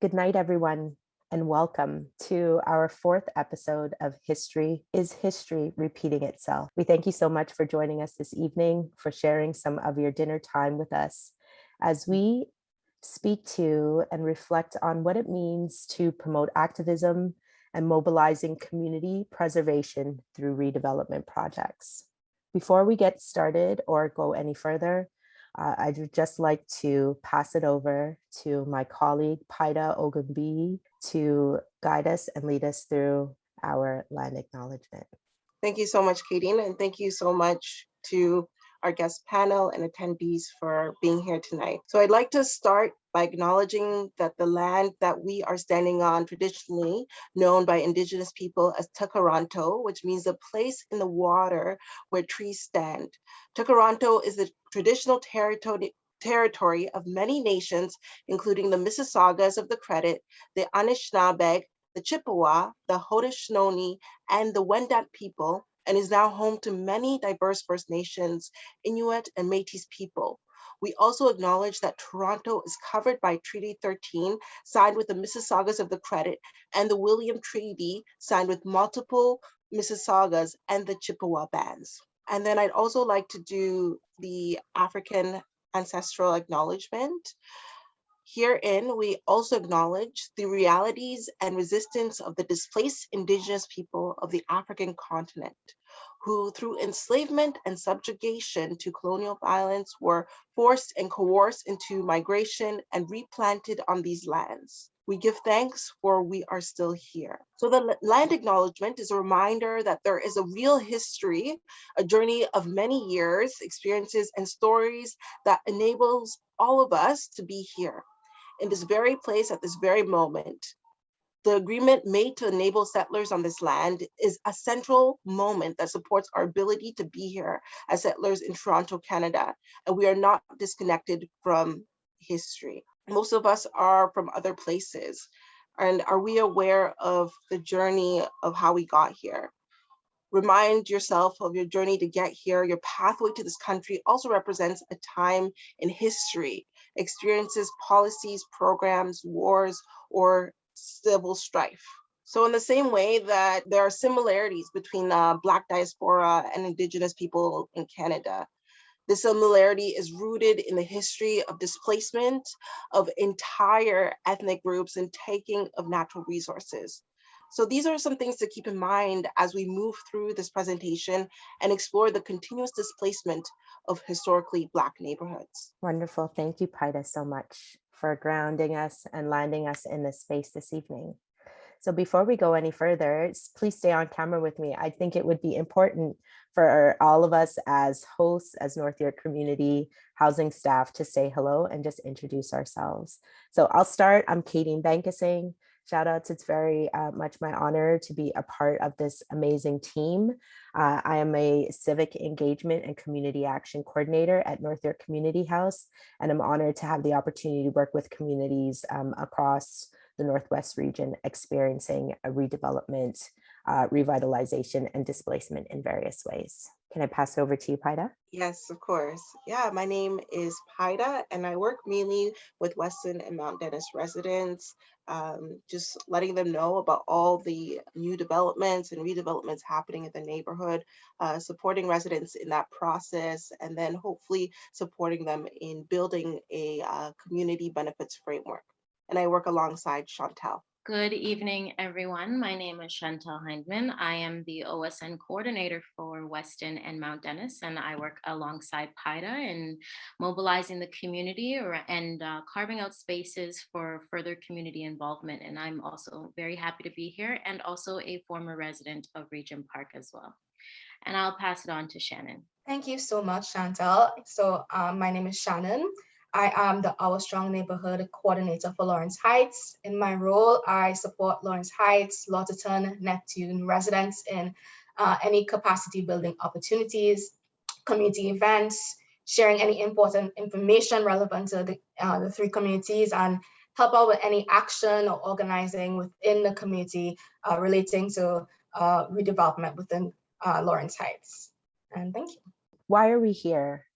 Good night, everyone, and welcome to our fourth episode of History is History Repeating Itself? We thank you so much for joining us this evening, for sharing some of your dinner time with us as we speak to and reflect on what it means to promote activism and mobilizing community preservation through redevelopment projects. Before we get started or go any further, I'd just like to pass it over to my colleague, Paida Ogunbiyi, to guide us and lead us through our land acknowledgement. Thank you so much, Kaydeen, and thank you so much to our guest panel and attendees for being here tonight. So I'd like to start by acknowledging that the land that we are standing on, traditionally known by Indigenous people as Takaranto, which means a place in the water where trees stand. Takaranto is the traditional territory of many nations, including the Mississaugas of the Credit, the Anishinaabe, the Chippewa, the Haudenosaunee, and the Wendat people, and is now home to many diverse First Nations, Inuit, and Métis people. We also acknowledge that Toronto is covered by Treaty 13, signed with the Mississaugas of the Credit, and the William Treaty, signed with multiple Mississaugas and the Chippewa bands. And then I'd also like to do the African ancestral acknowledgement. Herein, we also acknowledge the realities and resistance of the displaced Indigenous people of the African continent, who through enslavement and subjugation to colonial violence were forced and coerced into migration and replanted on these lands. We give thanks for we are still here. So the land acknowledgement is a reminder that there is a real history, a journey of many years, experiences, and stories that enables all of us to be here in this very place at this very moment. The agreement made to enable settlers on this land is a central moment that supports our ability to be here as settlers in Toronto, Canada, and we are not disconnected from history. Most of us are from other places, and are we aware of the journey of how we got here? Remind yourself of your journey to get here. Your pathway to this country also represents a time in history, experiences, policies, programs, wars, or civil strife. So in the same way that there are similarities between Black diaspora and Indigenous people in Canada, the similarity is rooted in the history of displacement of entire ethnic groups and taking of natural resources. So these are some things to keep in mind as we move through this presentation and explore the continuous displacement of historically Black neighborhoods. Wonderful. Thank you, Paida, so much for grounding us and landing us in this space this evening. So before we go any further, please stay on camera with me. I think it would be important for all of us as hosts, as North York community housing staff, to say hello and just introduce ourselves. So I'll start. I'm Kaydeen Bankasingh. Shout outs. It's very much my honor to be a part of this amazing team. I am a civic engagement and community action coordinator at North York Community House, and I'm honored to have the opportunity to work with communities across the Northwest region experiencing a redevelopment, revitalization, and displacement in various ways. Can I pass it over to you, Paida? Yes, of course. Yeah, my name is Paida, and I work mainly with Weston and Mount Dennis residents, just letting them know about all the new developments and redevelopments happening in the neighborhood, supporting residents in that process, and then hopefully supporting them in building a community benefits framework. And I work alongside Shantel. Good evening, everyone. My name is Shantel Hyndman. I am the OSN coordinator for Weston and Mount Dennis, and I work alongside Paida in mobilizing the community and carving out spaces for further community involvement. And I'm also very happy to be here and also a former resident of Regent Park as well. And I'll pass it on to Shannon. Thank you so much, Shantel. So my name is Shannon. I am the Our Strong Neighborhood Coordinator for Lawrence Heights. In my role, I support Lawrence Heights, Lauderton, Neptune residents in any capacity building opportunities, community events, sharing any important information relevant to the three communities, and help out with any action or organizing within the community relating to redevelopment within Lawrence Heights. And thank you. Why are we here?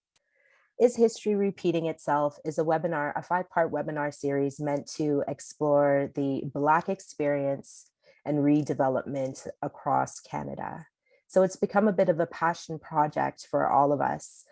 Is History Repeating Itself is a webinar, a 5-part webinar series meant to explore the Black experience and redevelopment across Canada. So it's become a bit of a passion project for all of us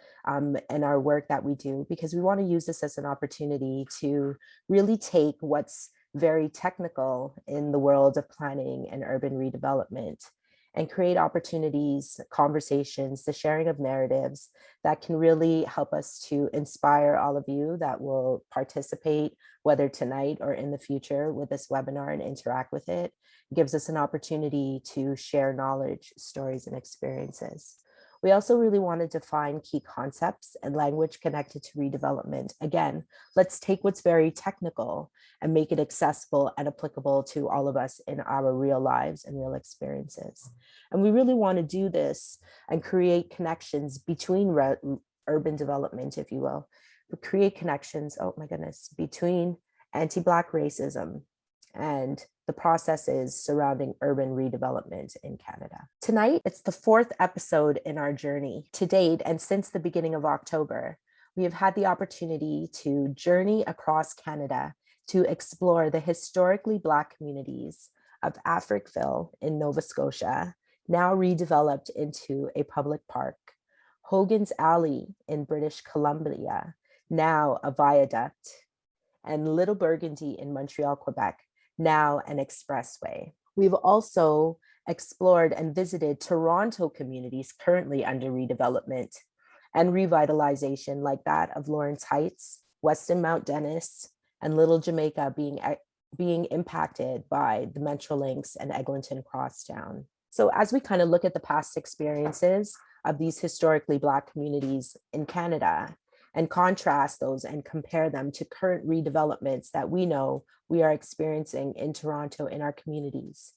in our work that we do, because we want to use this as an opportunity to really take what's very technical in the world of planning and urban redevelopment and create opportunities, conversations, the sharing of narratives that can really help us to inspire all of you that will participate, whether tonight or in the future, with this webinar and interact with it. It gives us an opportunity to share knowledge, stories, and experiences. We also really want to define key concepts and language connected to redevelopment. Again, let's take what's very technical and make it accessible and applicable to all of us in our real lives and real experiences. And we really want to do this and create connections between urban development, if you will, but create connections, oh my goodness, between anti-Black racism and the processes surrounding urban redevelopment in Canada. Tonight, it's the 4th episode in our journey. To date, and since the beginning of October, we have had the opportunity to journey across Canada to explore the historically Black communities of Africville in Nova Scotia, now redeveloped into a public park, Hogan's Alley in British Columbia, now a viaduct, and Little Burgundy in Montreal, Quebec, now an expressway. We've also explored and visited Toronto communities currently under redevelopment and revitalization, like that of Lawrence Heights, Weston, Mount Dennis, and Little Jamaica being impacted by the Metrolinx and Eglinton Crosstown. So as we kind of look at the past experiences of these historically Black communities in Canada and contrast those and compare them to current redevelopments that we know we are experiencing in Toronto in our communities,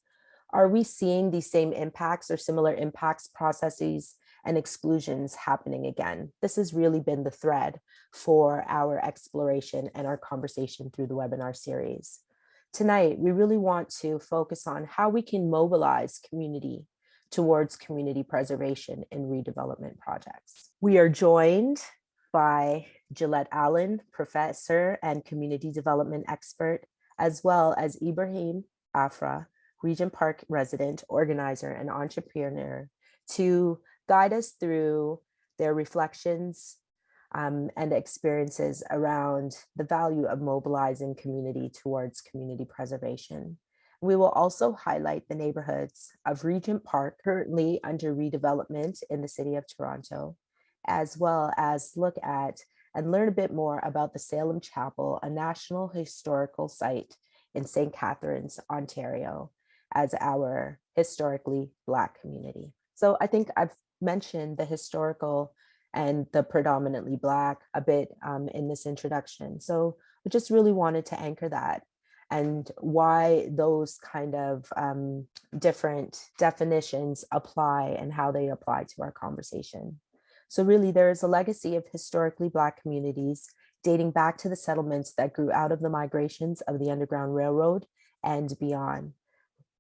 are we seeing these same impacts or similar impacts, processes, and exclusions happening again? This has really been the thread for our exploration and our conversation through the webinar series. Tonight, we really want to focus on how we can mobilize community towards community preservation in redevelopment projects. We are joined by Julet Allen, professor and community development expert, as well as Ibrahim, Afrah, Regent Park resident, organizer, and entrepreneur, to guide us through their reflections and experiences around the value of mobilizing community towards community preservation. We will also highlight the neighborhoods of Regent Park, currently under redevelopment in the city of Toronto, as well as look at and learn a bit more about the Salem Chapel, a national historical site in St. Catharines, Ontario, as our historically Black community. So I think I've mentioned the historical and the predominantly Black a bit in this introduction. So we just really wanted to anchor that and why those kind of different definitions apply and how they apply to our conversation. So really, there is a legacy of historically Black communities dating back to the settlements that grew out of the migrations of the Underground Railroad and beyond.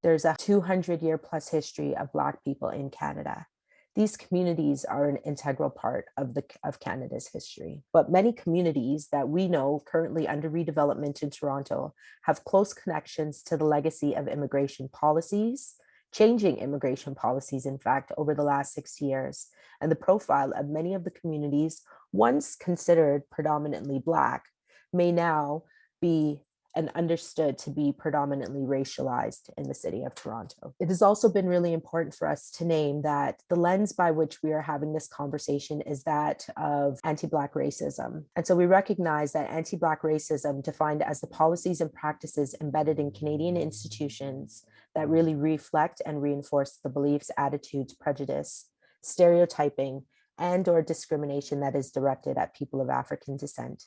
There's a 200-year plus history of Black people in Canada. These communities are an integral part of Canada's history, but many communities that we know currently under redevelopment in Toronto have close connections to the legacy of immigration policies, changing immigration policies, in fact, over the last 6 years. And the profile of many of the communities once considered predominantly Black may now be and understood to be predominantly racialized in the city of Toronto. It has also been really important for us to name that the lens by which we are having this conversation is that of anti-Black racism. And so we recognize that anti-Black racism, defined as the policies and practices embedded in Canadian institutions that really reflect and reinforce the beliefs, attitudes, prejudice, stereotyping, and or discrimination that is directed at people of African descent,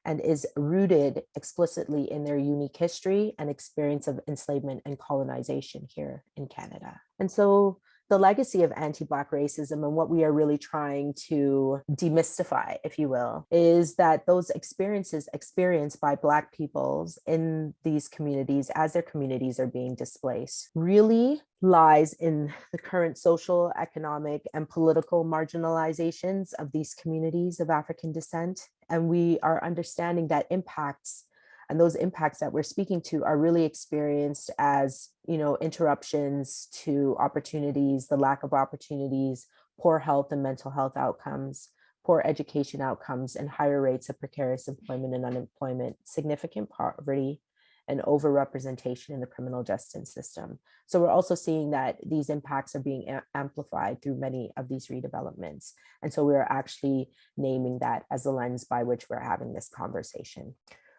and is rooted explicitly in their unique history and experience of enslavement and colonization here in Canada. And so the legacy of anti-Black racism and what we are really trying to demystify, if you will, is that those experiences experienced by Black peoples in these communities as their communities are being displaced really lies in the current social, economic, and political marginalizations of these communities of African descent. And we are understanding that impacts, and those impacts that we're speaking to are really experienced as, interruptions to opportunities, the lack of opportunities, poor health and mental health outcomes, poor education outcomes, and higher rates of precarious employment and unemployment, significant poverty, and overrepresentation in the criminal justice system. So we're also seeing that these impacts are being amplified through many of these redevelopments. And so we're actually naming that as the lens by which we're having this conversation.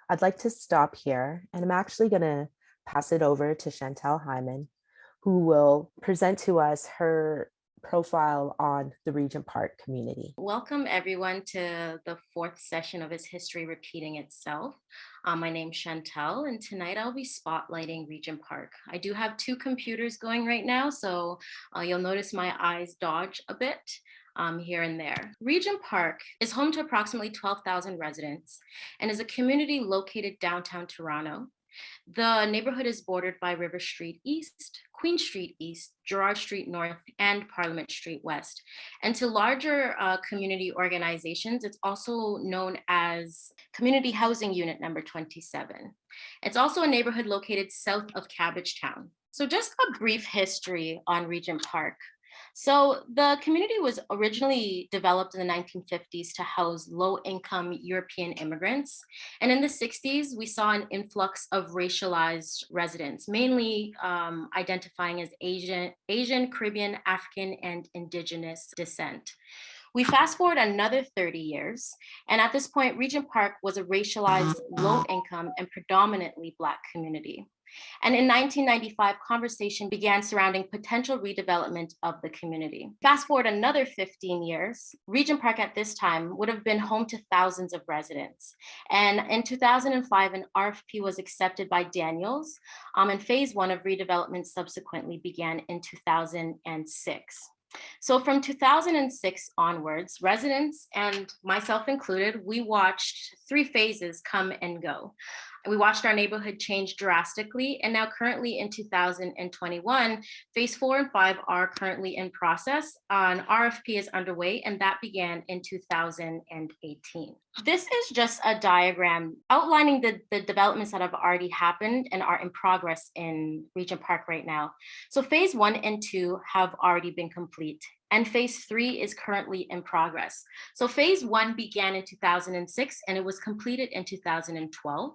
I'd like to stop here, and I'm actually going to pass it over to Shantel Hyndman, who will present to us her profile on the Regent Park community. Welcome everyone to the fourth session of Is History Repeating Itself? My name's Shantel, and tonight I'll be spotlighting Regent Park. I do have two computers going right now, so you'll notice my eyes dodge a bit here and there. Regent Park is home to approximately 12,000 residents and is a community located downtown Toronto. The neighborhood is bordered by River Street East, Queen Street East, Gerrard Street North, and Parliament Street West. And to larger community organizations, it's also known as Community Housing Unit number 27. It's also a neighborhood located south of Cabbagetown. So just a brief history on Regent Park. So the community was originally developed in the 1950s to house low-income European immigrants. And in the 60s, we saw an influx of racialized residents, mainly identifying as Asian, Caribbean, African, and Indigenous descent. We fast forward another 30 years, and at this point, Regent Park was a racialized, low-income, and predominantly Black community. And in 1995, conversation began surrounding potential redevelopment of the community. Fast forward another 15 years, Regent Park at this time would have been home to thousands of residents. And in 2005, an RFP was accepted by Daniels, and phase one of redevelopment subsequently began in 2006. So from 2006 onwards, residents and myself included, we watched three phases come and go. We watched our neighborhood change drastically, and now currently in 2021, phase 4 and 5 are currently in process. An RFP is underway, and that began in 2018. This is just a diagram outlining the developments that have already happened and are in progress in Regent Park right now. So phase 1 and 2 have already been complete, and phase 3 is currently in progress. So phase 1 began in 2006 and it was completed in 2012.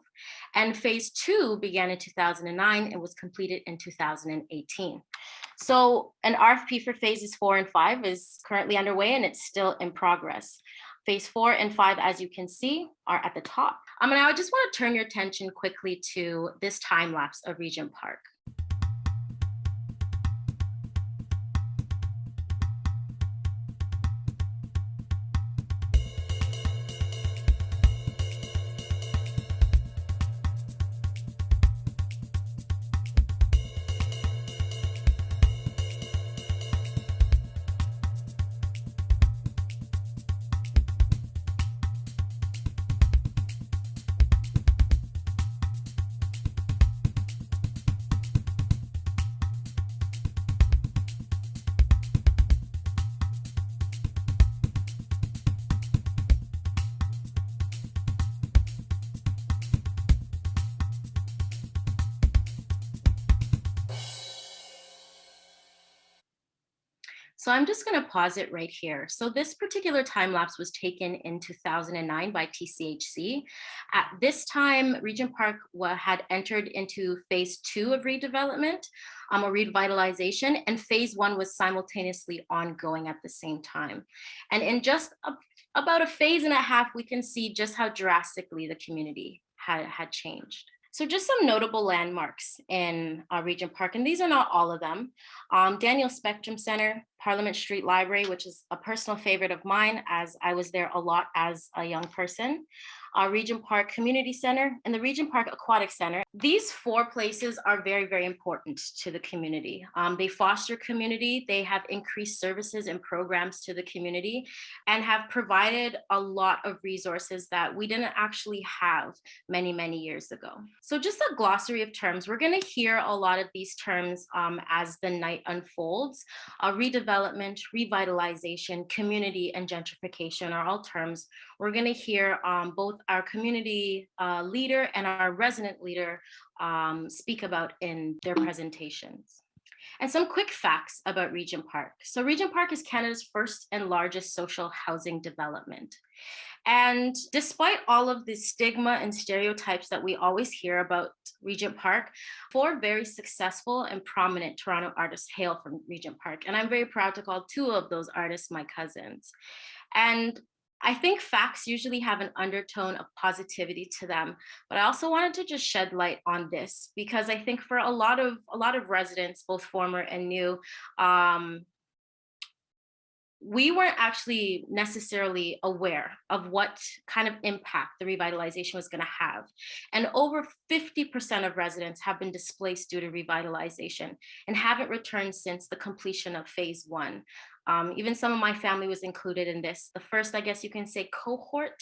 And phase 2 began in 2009 and was completed in 2018. So an RFP for phases 4 and 5 is currently underway and it's still in progress. Phase 4 and 5, as you can see, are at the top. And I just want to turn your attention quickly to this time lapse of Regent Park. So I'm just going to pause it right here. So this particular time lapse was taken in 2009 by TCHC. At this time, Regent Park had entered into phase 2 of redevelopment, or revitalization, and phase 1 was simultaneously ongoing at the same time. And in just about a phase and a half, we can see just how drastically the community had changed. So just some notable landmarks in Regent Park, and these are not all of them. Daniel Spectrum Center, Parliament Street Library, which is a personal favorite of mine as I was there a lot as a young person. our Regent Park Community Center, and the Regent Park Aquatic Center. These 4 places are very, very important to the community. They foster community, they have increased services and programs to the community, and have provided a lot of resources that we didn't actually have many, many years ago. So just a glossary of terms. We're going to hear a lot of these terms as the night unfolds. Redevelopment, revitalization, community, and gentrification are all terms we're going to hear both our community leader and our resident leader speak about in their presentations. And some quick facts about Regent Park. So Regent Park is Canada's first and largest social housing development. And despite all of the stigma and stereotypes that we always hear about Regent Park, 4 very successful and prominent Toronto artists hail from Regent Park. And I'm very proud to call 2 of those artists my cousins. And I think facts usually have an undertone of positivity to them, but I also wanted to just shed light on this because I think for a lot of residents, both former and new, we weren't actually necessarily aware of what kind of impact the revitalization was going to have. And over 50% of residents have been displaced due to revitalization and haven't returned since the completion of phase 1. Even some of my family was included in this. The first, I guess you can say, cohort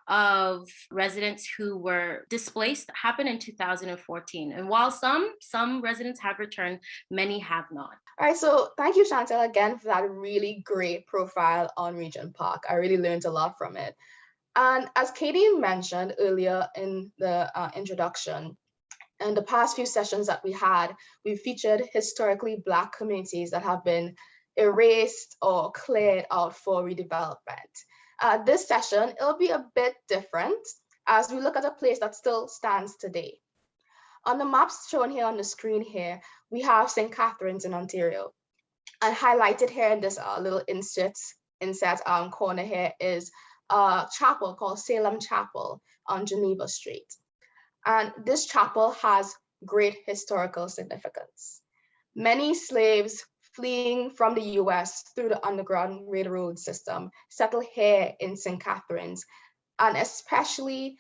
of residents who were displaced happened in 2014. And while some residents have returned, many have not. All right, so thank you, Shantel, again for that really great profile on Regent Park. I really learned a lot from it. And as Kaydeen mentioned earlier in the introduction, in the past few sessions that we had, we featured historically Black communities that have been erased or cleared out for redevelopment. This session, it'll be a bit different as we look at a place that still stands today. On the maps shown here on the screen here, we have St. Catharines in Ontario. And highlighted here in this little inset corner here is a chapel called Salem Chapel on Geneva Street. And this chapel has great historical significance. Many slaves fleeing from the US through the Underground Railroad system settled here in St. Catharines, and especially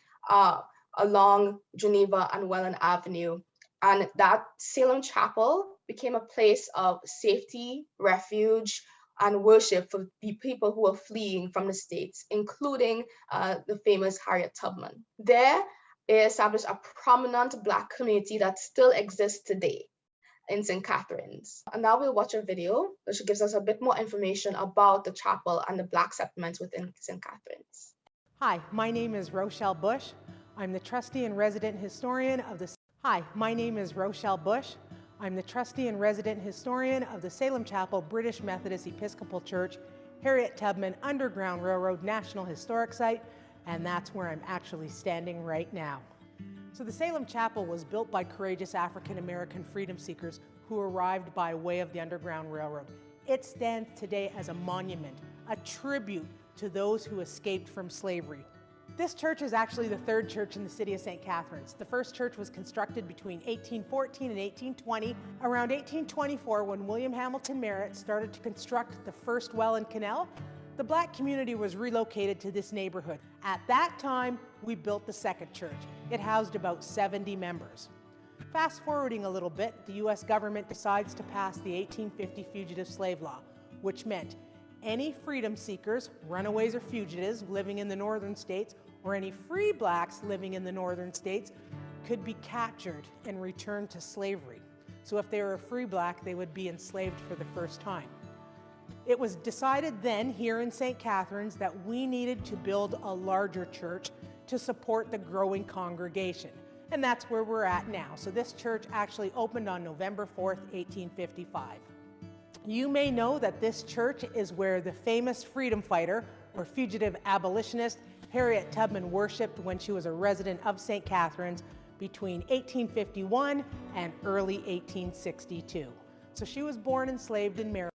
along Geneva and Welland Avenue. And that Salem Chapel became a place of safety, refuge, and worship for the people who were fleeing from the States, including the famous Harriet Tubman. There, they established a prominent Black community that still exists today in St. Catharines. And now we'll watch a video which gives us a bit more information about the chapel and the Black settlements within St. Catharines. Hi, my name is Rochelle Bush. I'm the trustee and resident historian of the Hi, my name is Rochelle Bush. I'm the trustee and resident historian of the Salem Chapel British Methodist Episcopal Church, Harriet Tubman Underground Railroad National Historic Site, and that's where I'm actually standing right now. So the Salem Chapel was built by courageous African-American freedom seekers who arrived by way of the Underground Railroad. It stands today as a monument, a tribute to those who escaped from slavery. This church is actually the 3rd church in the city of St. Catharines. The first church was constructed between 1814 and 1820. Around 1824, when William Hamilton Merritt started to construct the first well and canal, the Black community was relocated to this neighborhood. At that time, we built the 2nd church. It housed about 70 members. Fast forwarding a little bit, the US government decides to pass the 1850 Fugitive Slave Law, which meant any freedom seekers, runaways or fugitives living in the northern states, or any free Blacks living in the northern states could be captured and returned to slavery. So if they were a free Black, they would be enslaved for the first time. It was decided then here in St. Catharines that we needed to build a larger church to support the growing congregation. And that's where we're at now. So this church actually opened on November 4th, 1855. You may know that this church is where the famous freedom fighter or fugitive abolitionist Harriet Tubman worshiped when she was a resident of St. Catharines between 1851 and early 1862. So she was born enslaved in Maryland.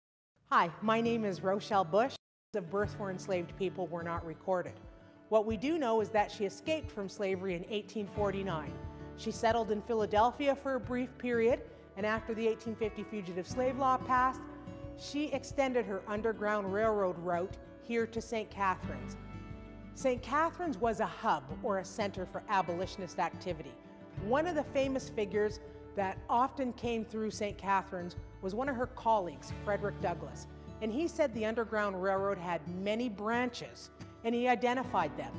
Hi, my name is Rochelle Bush. The births for enslaved people were not recorded. What we do know is that she escaped from slavery in 1849. She settled in Philadelphia for a brief period, and after the 1850 Fugitive Slave Law passed, she extended her Underground Railroad route here to St. Catharines. St. Catharines was a hub or a center for abolitionist activity. One of the famous figures that often came through St. Catharines was one of her colleagues, Frederick Douglass. And he said the Underground Railroad had many branches, and he identified them: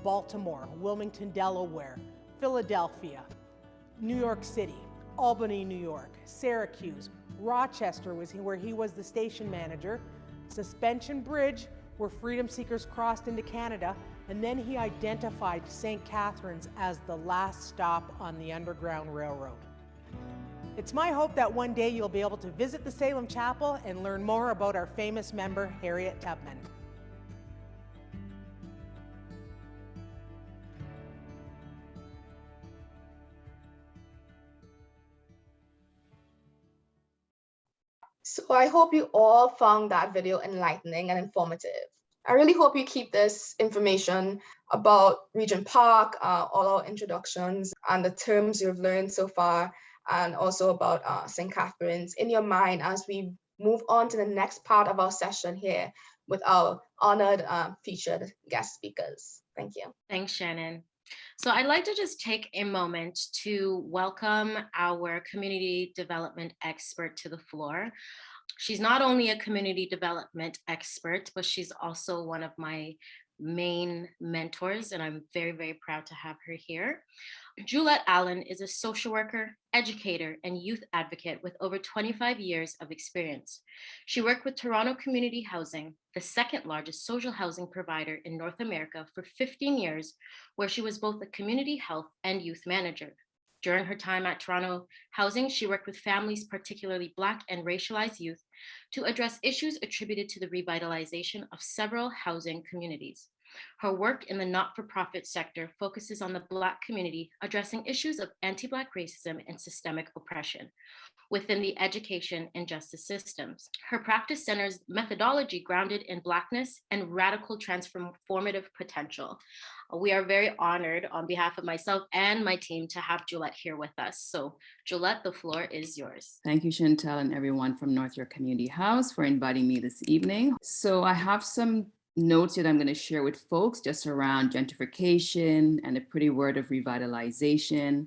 Baltimore, Wilmington, Delaware, Philadelphia, New York City, Albany, New York, Syracuse, Rochester was where he was the station manager, Suspension Bridge, where freedom seekers crossed into Canada, and then he identified St. Catharines as the last stop on the Underground Railroad. It's my hope that one day you'll be able to visit the Salem Chapel and learn more about our famous member, Harriet Tubman. So I hope you all found that video enlightening and informative. I really hope you keep this information about Regent Park, all our introductions and the terms you've learned so far, and also about St. Catharines in your mind as we move on to the next part of our session here with our honored featured guest speakers. Thank you. Thanks, Shannon. So I'd like to just take a moment to welcome our community development expert to the floor. She's not only a community development expert, but she's also one of my main mentors, and I'm very, very proud to have her here. Julet is a social worker, educator, and youth advocate with over 25 years of experience. She worked with Toronto Community Housing, the second largest social housing provider in North America, for 15 years, where she was both a community health and youth manager. During her time at Toronto Housing, she worked with families, particularly Black and racialized youth, to address issues attributed to the revitalization of several housing communities. Her work in the not-for-profit sector focuses on the Black community, addressing issues of anti-Black racism and systemic oppression within the education and justice systems. Her practice centers methodology grounded in Blackness and radical transformative potential. We are very honored on behalf of myself and my team to have Julet here with us. So Julet, the floor is yours. Thank you, Shantel, and everyone from North York Community House for inviting me this evening. So I have some notes that I'm going to share with folks just around gentrification and a pretty word of revitalization.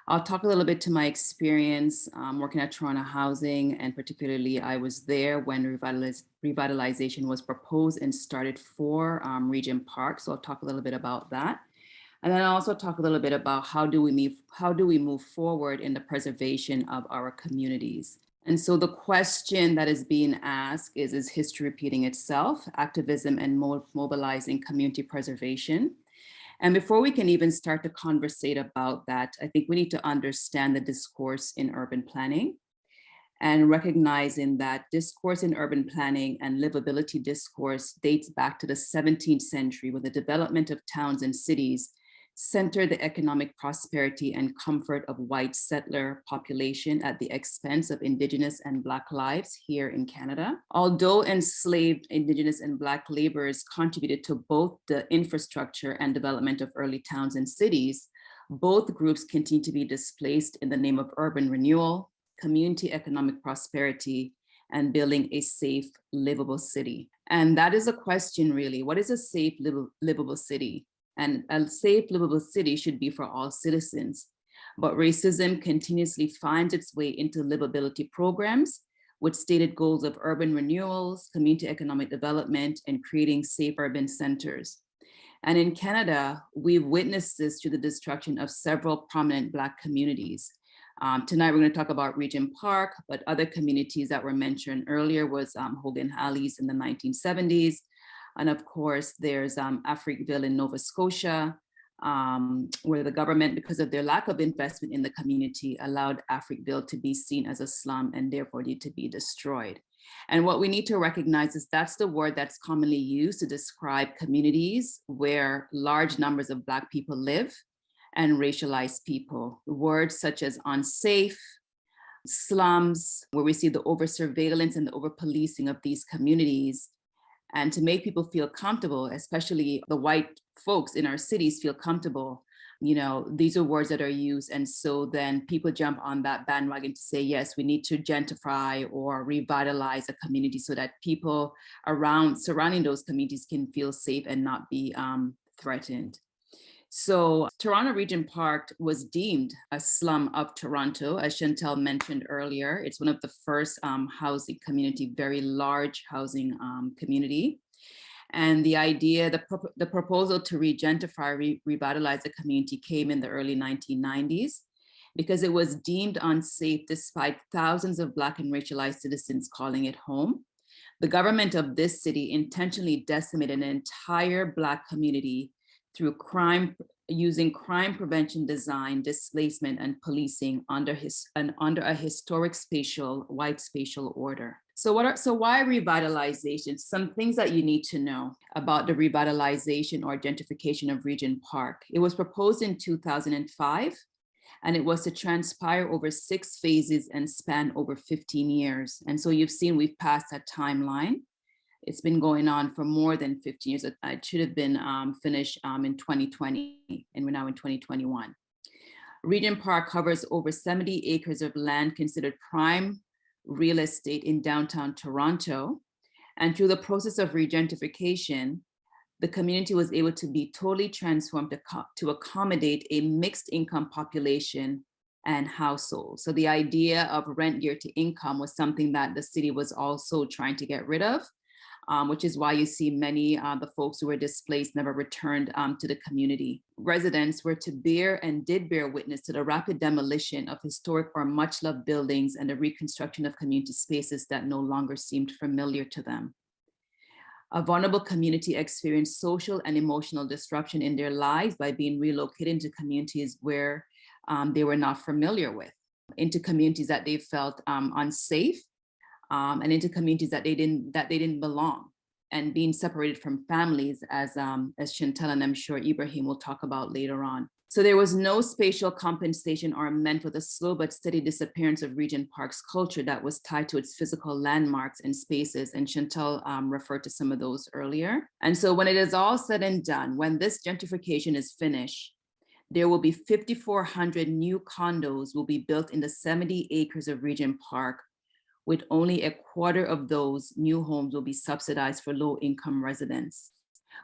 I'll talk a little bit to my experience working at Toronto Housing, and particularly I was there when revitalization was proposed and started for Regent Park. So I'll talk a little bit about that. And then I'll also talk a little bit about how do we move forward in the preservation of our communities. And so the question that is being asked is history repeating itself? Activism and mobilizing community preservation. And before we can even start to conversate about that, I think we need to understand the discourse in urban planning, and recognizing that discourse in urban planning and livability discourse dates back to the 17th century, with the development of towns and cities centered the economic prosperity and comfort of white settler population at the expense of Indigenous and Black lives here in Canada. Although enslaved Indigenous and Black laborers contributed to both the infrastructure and development of early towns and cities, both groups continue to be displaced in the name of urban renewal, community economic prosperity, and building a safe, livable city. And that is a question really: what is a safe, livable city? And a safe, livable city should be for all citizens. But racism continuously finds its way into livability programs with stated goals of urban renewals, community economic development, and creating safe urban centers. And in Canada, we've witnessed this through the destruction of several prominent Black communities. Tonight, we're going to talk about Regent Park, but other communities that were mentioned earlier was Hogan Halleys in the 1970s. And of course, there's Africville in Nova Scotia, where the government, because of their lack of investment in the community, allowed Africville to be seen as a slum and therefore need to be destroyed. And what we need to recognize is that's the word that's commonly used to describe communities where large numbers of Black people live and racialized people. Words such as unsafe, slums, where we see the over-surveillance and the over-policing of these communities. And to make people feel comfortable, especially the white folks in our cities feel comfortable, these are words that are used. And so then people jump on that bandwagon to say, yes, we need to gentrify or revitalize a community so that people surrounding those communities can feel safe and not be threatened. So Toronto Regent Park was deemed a slum of Toronto, as Shantel mentioned earlier. It's one of the first housing community, very large housing community. And the idea, the proposal to regentrify, revitalize the community came in the early 1990s because it was deemed unsafe despite thousands of Black and racialized citizens calling it home. The government of this city intentionally decimated an entire Black community through using crime prevention design, displacement, and policing under a historic white spatial order. So why revitalization? Some things that you need to know about the revitalization or gentrification of Regent Park. It was proposed in 2005, and it was to transpire over 6 phases and span over 15 years. And so you've seen we've passed that timeline. It's been going on for more than 15 years. It should have been finished in 2020, and we're now in 2021. Regent Park covers over 70 acres of land considered prime real estate in downtown Toronto. And through the process of regentrification, the community was able to be totally transformed to accommodate a mixed income population and households. So the idea of rent geared to income was something that the city was also trying to get rid of. Which is why you see many the folks who were displaced never returned to the community. Residents were to did bear witness to the rapid demolition of historic or much loved buildings and the reconstruction of community spaces that no longer seemed familiar to them. A vulnerable community experienced social and emotional disruption in their lives by being relocated into communities where they were not familiar with, into communities that they felt unsafe, and into communities that they didn't belong, and being separated from families, as Shantel and I'm sure Ibrahim will talk about later on. So there was no spatial compensation or meant for the slow but steady disappearance of Regent Park's culture that was tied to its physical landmarks and spaces, and Shantel referred to some of those earlier. And so when it is all said and done, when this gentrification is finished, there will be 5,400 new condos will be built in the 70 acres of Regent Park, with only a quarter of those new homes will be subsidized for low-income residents.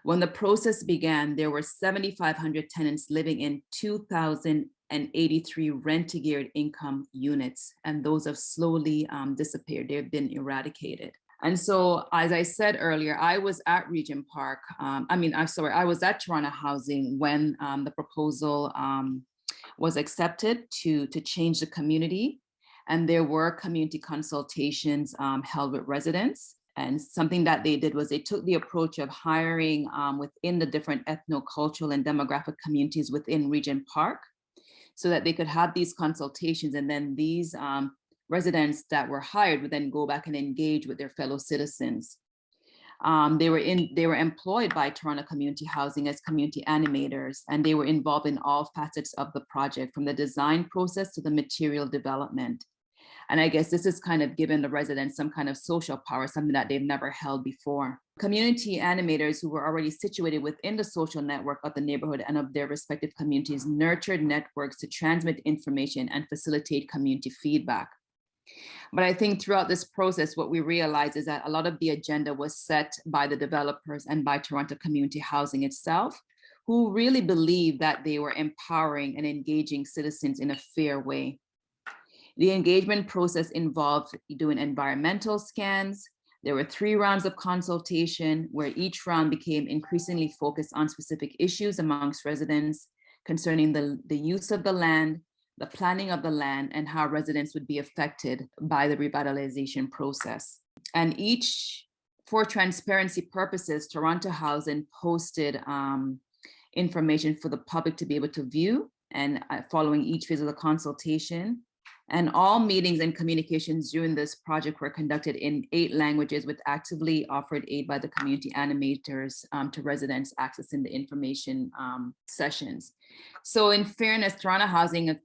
When the process began, there were 7,500 tenants living in 2,083 rent-to-geared income units, and those have slowly disappeared. They've been eradicated. And so, as I said earlier, I was at Regent Park. I was at Toronto Housing when the proposal was accepted to change the community. And there were community consultations held with residents. And something that they did was they took the approach of hiring within the different ethno-cultural and demographic communities within Regent Park, so that they could have these consultations. And then these residents that were hired would then go back and engage with their fellow citizens. They were employed by Toronto Community Housing as community animators, and they were involved in all facets of the project, from the design process to the material development. And I guess this has kind of given the residents some kind of social power, something that they've never held before. Community animators who were already situated within the social network of the neighborhood and of their respective communities nurtured networks to transmit information and facilitate community feedback. But I think throughout this process, what we realized is that a lot of the agenda was set by the developers and by Toronto Community Housing itself, who really believed that they were empowering and engaging citizens in a fair way. The engagement process involved doing environmental scans. There were 3 rounds of consultation, where each round became increasingly focused on specific issues amongst residents concerning the use of the land, the planning of the land, and how residents would be affected by the revitalization process. And for transparency purposes, Toronto Housing posted information for the public to be able to view, and following each phase of the consultation. And all meetings and communications during this project were conducted in 8 languages, with actively offered aid by the community animators to residents accessing the information sessions. So in fairness, Toronto Housing,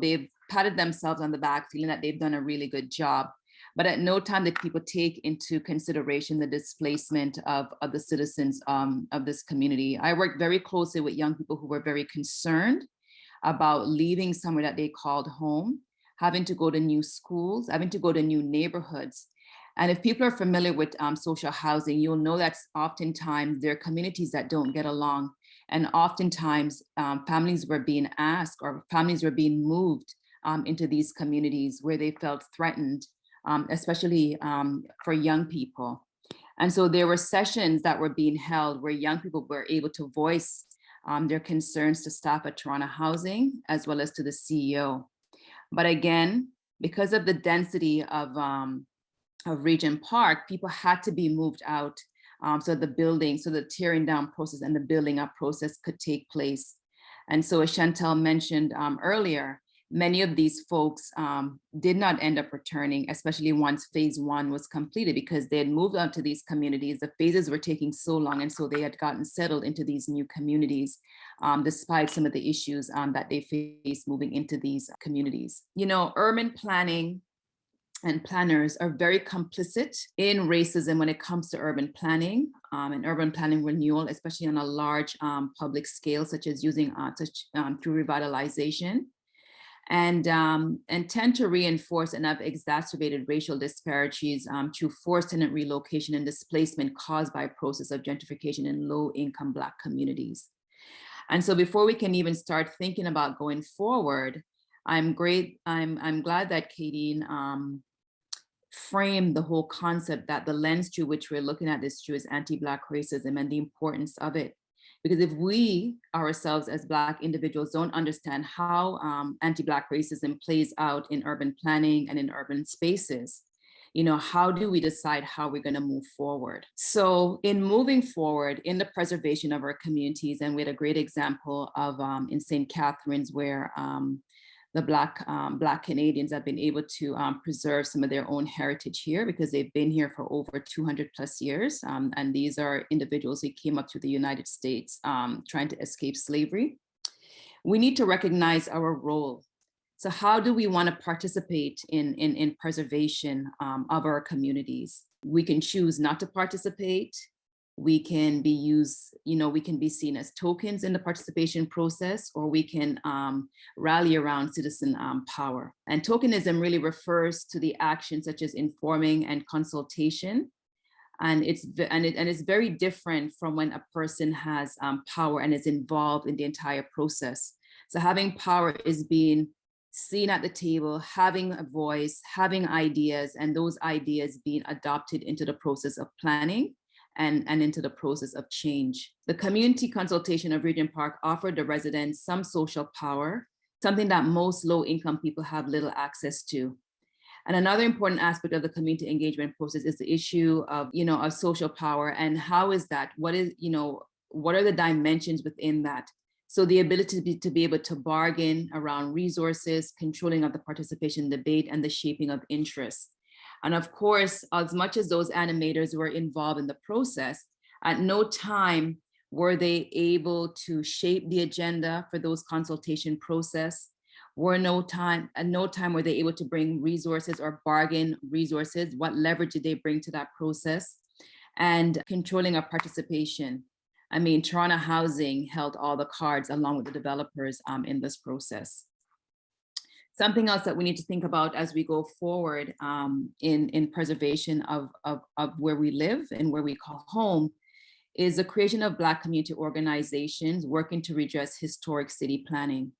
they've patted themselves on the back, feeling that they've done a really good job. But at no time did people take into consideration the displacement of the citizens of this community. I worked very closely with young people who were very concerned about leaving somewhere that they called home, having to go to new schools, having to go to new neighborhoods. And if people are familiar with social housing, you'll know that oftentimes there are communities that don't get along. And oftentimes families were being asked, or families were being moved into these communities where they felt threatened, especially for young people. And so there were sessions that were being held where young people were able to voice their concerns to staff at Toronto Housing, as well as to the CEO. But again, because of the density of Regent Park, people had to be moved out so the tearing down process and the building up process could take place. And so as Shantel mentioned earlier, many of these folks did not end up returning, especially once phase 1 was completed, because they had moved out to these communities. The phases were taking so long, and so they had gotten settled into these new communities, despite some of the issues that they faced moving into these communities. You know, urban planning and planners are very complicit in racism when it comes to urban planning and urban planning renewal, especially on a large public scale, such as using through revitalization. And tend to reinforce and have exacerbated racial disparities through forced tenant relocation and displacement caused by a process of gentrification in low-income Black communities. And so before we can even start thinking about going forward, I'm glad that Kaydeen framed the whole concept that the lens through which we're looking at this through is anti-Black racism and the importance of it. Because if we ourselves as Black individuals don't understand how anti-Black racism plays out in urban planning and in urban spaces, you know, how do we decide how we're going to move forward? So in moving forward in the preservation of our communities, and we had a great example of in St. Catharines, where the Black Canadians have been able to preserve some of their own heritage here because they've been here for over 200 plus years. And these are individuals who came up to the United States trying to escape slavery. We need to recognize our role. So how do we want to participate in preservation of our communities? We can choose not to participate. We can be we can be seen as tokens in the participation process, or we can rally around citizen power. And tokenism really refers to the actions such as informing and consultation. And it's very different from when a person has power and is involved in the entire process. So having power is being seen at the table, having a voice, having ideas, and those ideas being adopted into the process of planning and into the process of change. The community consultation of Regent Park offered the residents some social power, something that most low-income people have little access to. And another important aspect of the community engagement process is the issue of, of social power, and how is that? What are the dimensions within that? So the ability to be able to bargain around resources, controlling of the participation debate, and the shaping of interests. And of course, as much as those animators were involved in the process, at no time were they able to shape the agenda for those consultation process. At no time were they able to bring resources or bargain resources. What leverage did they bring to that process? And controlling of participation. I mean, Toronto Housing held all the cards along with the developers in this process. Something else that we need to think about as we go forward in preservation of where we live and where we call home is the creation of Black community organizations working to redress historic city planning.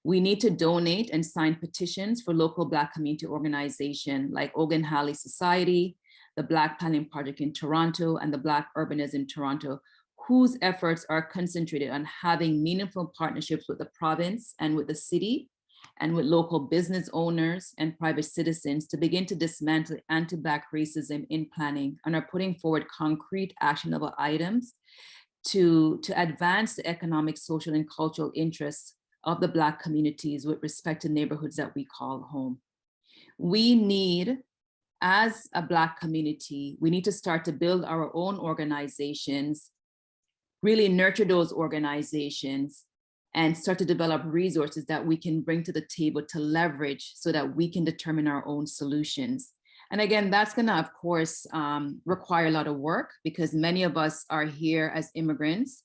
We need to donate and sign petitions for local Black community organizations like Ogunbiyi Society, the Black Planning Project in Toronto, and the Black Urbanism Toronto, whose efforts are concentrated on having meaningful partnerships with the province and with the city, and with local business owners and private citizens to begin to dismantle anti-Black racism in planning, and are putting forward concrete actionable items to advance the economic, social, and cultural interests of the Black communities with respect to neighborhoods that we call home. We need, as a Black community, we need to start to build our own organizations, really nurture those organizations, and start to develop resources that we can bring to the table to leverage so that we can determine our own solutions. And again, that's going to, of course, require a lot of work because many of us are here as immigrants.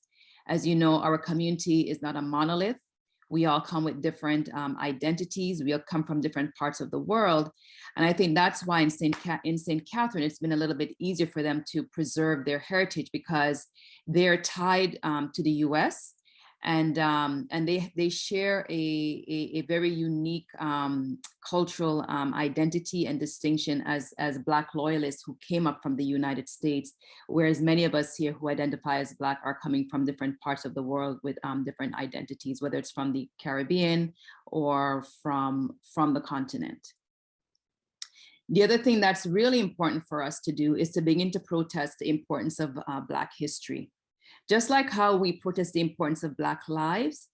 As you know, our community is not a monolith. We all come with different identities. We all come from different parts of the world. And I think that's why in St. Catherine, it's been a little bit easier for them to preserve their heritage because they're tied to the US. And they share a very unique cultural identity and distinction as Black loyalists who came up from the United States, whereas many of us here who identify as Black are coming from different parts of the world with different identities, whether it's from the Caribbean or from the continent. The other thing that's really important for us to do is to begin to protest the importance of Black history. Just like how we protest the importance of Black lives,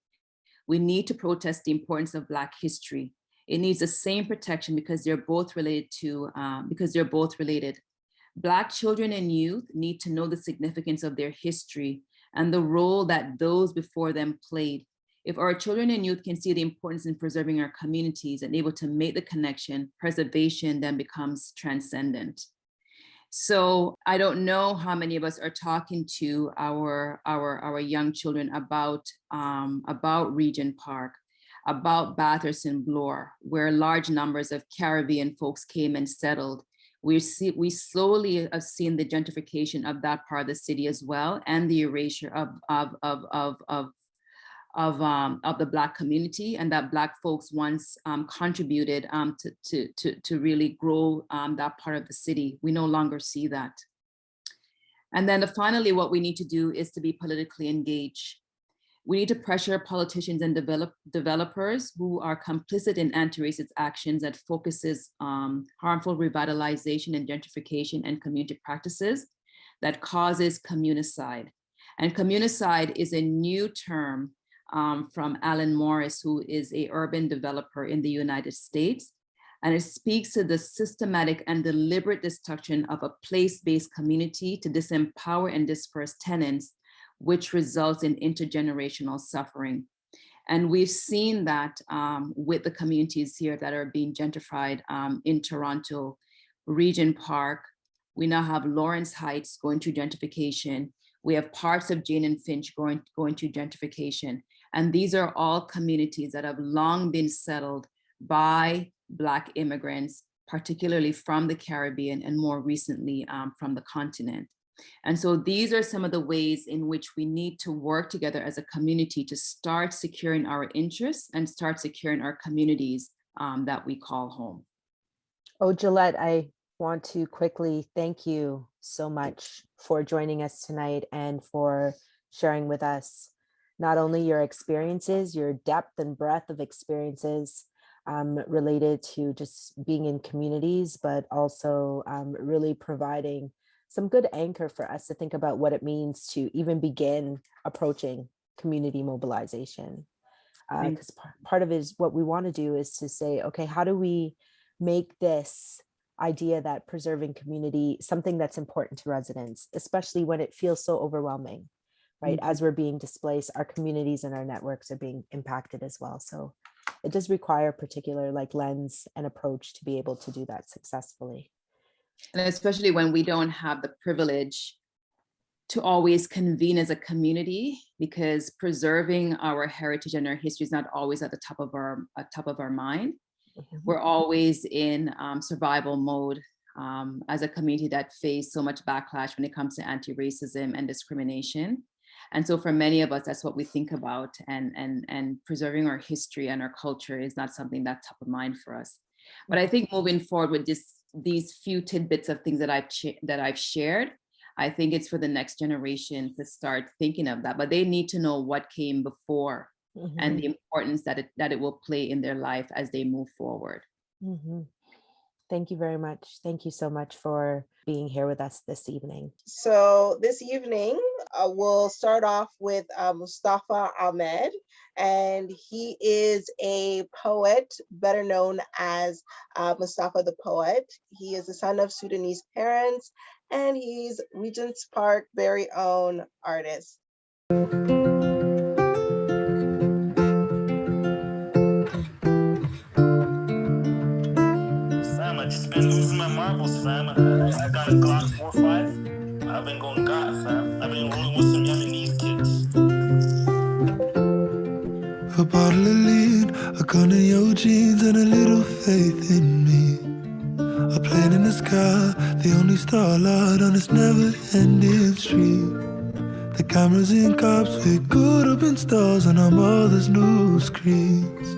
we need to protest the importance of Black history. It needs the same protection because they're both related. Black children and youth need to know the significance of their history and the role that those before them played. If our children and youth can see the importance in preserving our communities and able to make the connection, preservation then becomes transcendent. So I don't know how many of us are talking to our young children about Regent Park, about Bathurst and Bloor, where large numbers of Caribbean folks came and settled. We slowly have seen the gentrification of that part of the city as well, and the erasure of the Black community, and that Black folks once contributed to really grow that part of the city. We no longer see that. And then finally, what we need to do is to be politically engaged. We need to pressure politicians and developers who are complicit in anti-racist actions that focuses harmful revitalization and gentrification and community practices that causes communicide. And communicide is a new term from Alan Morris, who is an urban developer in the United States. And it speaks to the systematic and deliberate destruction of a place-based community to disempower and disperse tenants, which results in intergenerational suffering. And we've seen that with the communities here that are being gentrified in Toronto, Regent Park. We now have Lawrence Heights going through gentrification. We have parts of Jane and Finch going through gentrification. And these are all communities that have long been settled by Black immigrants, particularly from the Caribbean and more recently from the continent. And so these are some of the ways in which we need to work together as a community to start securing our interests and start securing our communities that we call home. Oh, Julet, I want to quickly thank you so much for joining us tonight and for sharing with us not only your experiences, your depth and breadth of experiences related to just being in communities, but also really providing some good anchor for us to think about what it means to even begin approaching community mobilization. Because part of it is what we want to do is to say, okay, how do we make this idea that preserving community something that's important to residents, especially when it feels so overwhelming, right? As we're being displaced, our communities and our networks are being impacted as well. So it does require a particular lens and approach to be able to do that successfully. And especially when we don't have the privilege to always convene as a community, because preserving our heritage and our history is not always at the top of our mind. We're always in survival mode as a community that faced so much backlash when it comes to anti-racism and discrimination. And so for many of us, that's what we think about, and preserving our history and our culture is not something that's top of mind for us. But I think moving forward with these few tidbits of things that I've shared, I think it's for the next generation to start thinking of that, but they need to know what came before and the importance that it will play in their life as they move forward. Thank you very much. Thank you so much for being here with us this evening. So this evening, we'll start off with Mustafa Ahmed, and he is a poet, better known as Mustafa the Poet. He is the son of Sudanese parents, and he's Regent's Park very own artist. Much, been losing my mind. rivals, fam. I got a Glock 4.5. I've been going God, fam. I've been rolling with some Yemenese kids. A bottle of lean, a gun in your jeans, and a little faith in me. A plane in the sky, the only starlight on this never-ending street. The cameras in cops with good open stars on our mother's new screens.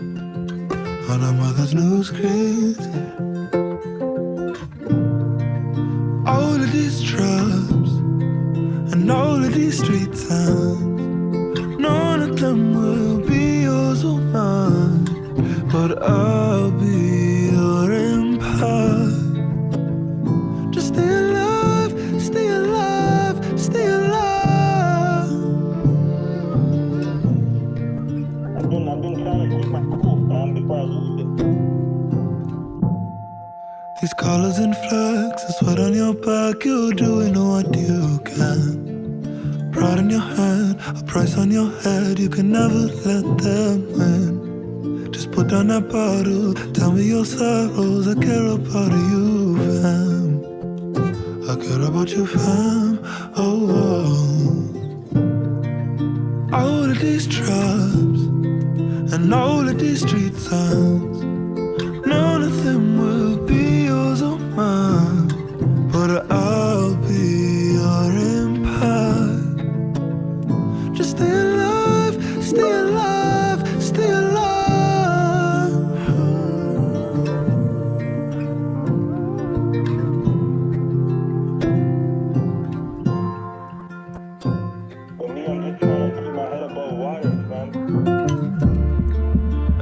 On our mother's new screens. All of these tribes and all of these street signs, none of them will be yours or mine, but I'll be your empire. Just stay alive, stay alive, stay alive. I've been trying to keep my cool, fam, before I lose it. These colors and flags, the sweat on your back, you're doing what you can. Pride in your hand, a price on your head, you can never let them win. Just put down that bottle, tell me your sorrows, I care about you, fam. I care about you, fam, oh. All of these tribes and all of these street signs, none of them will be yours or mine, but I'll be your empire. Just stay alive, stay alive, stay alive. For me, I'm just trying to keep my head above water, fam.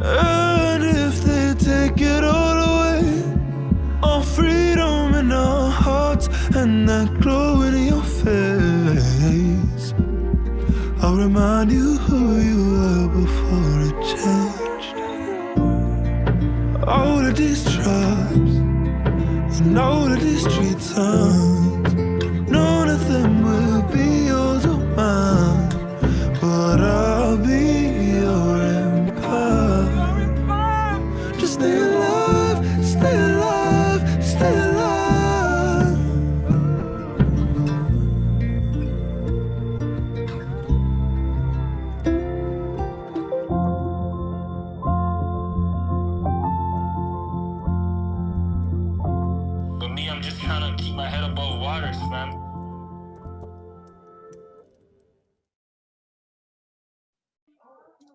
And if they take it all away, our freedom in our hearts and that glow in your face, I'll remind you who you were before it changed. All of these tribes and all of these street signs, none of them will be yours or mine, but I'll be your empire. Just stay alive, stay alive, stay alive. For me, I'm just trying to keep my head above water, fam.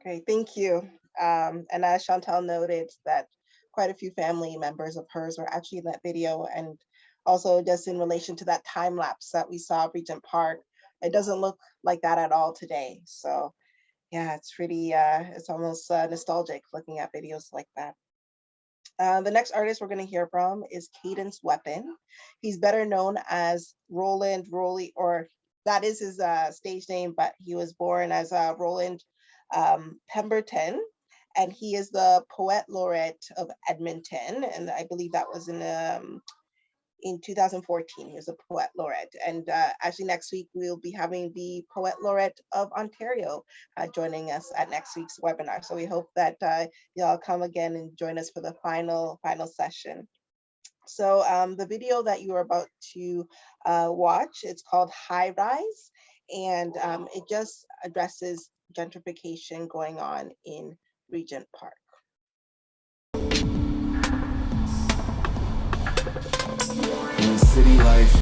Great, thank you. And as Shantel noted, that quite a few family members of hers were actually in that video, and also just in relation to that time lapse that we saw at Regent Park, it doesn't look like that at all today. So yeah, it's pretty, it's almost nostalgic looking at videos like that. The next artist we're going to hear from is Kaydeen's Weapon. He's better known as Roland Rolly, or that is his stage name, but he was born as Roland Pemberton, and he is the Poet Laureate of Edmonton, and I believe that was in 2014. He was a Poet Laureate, and actually next week we'll be having the Poet Laureate of Ontario joining us at next week's webinar. So we hope that y'all come again and join us for the final session. So the video that you are about to watch, it's called High Rise, and it just addresses gentrification going on in Regent Park. In city life,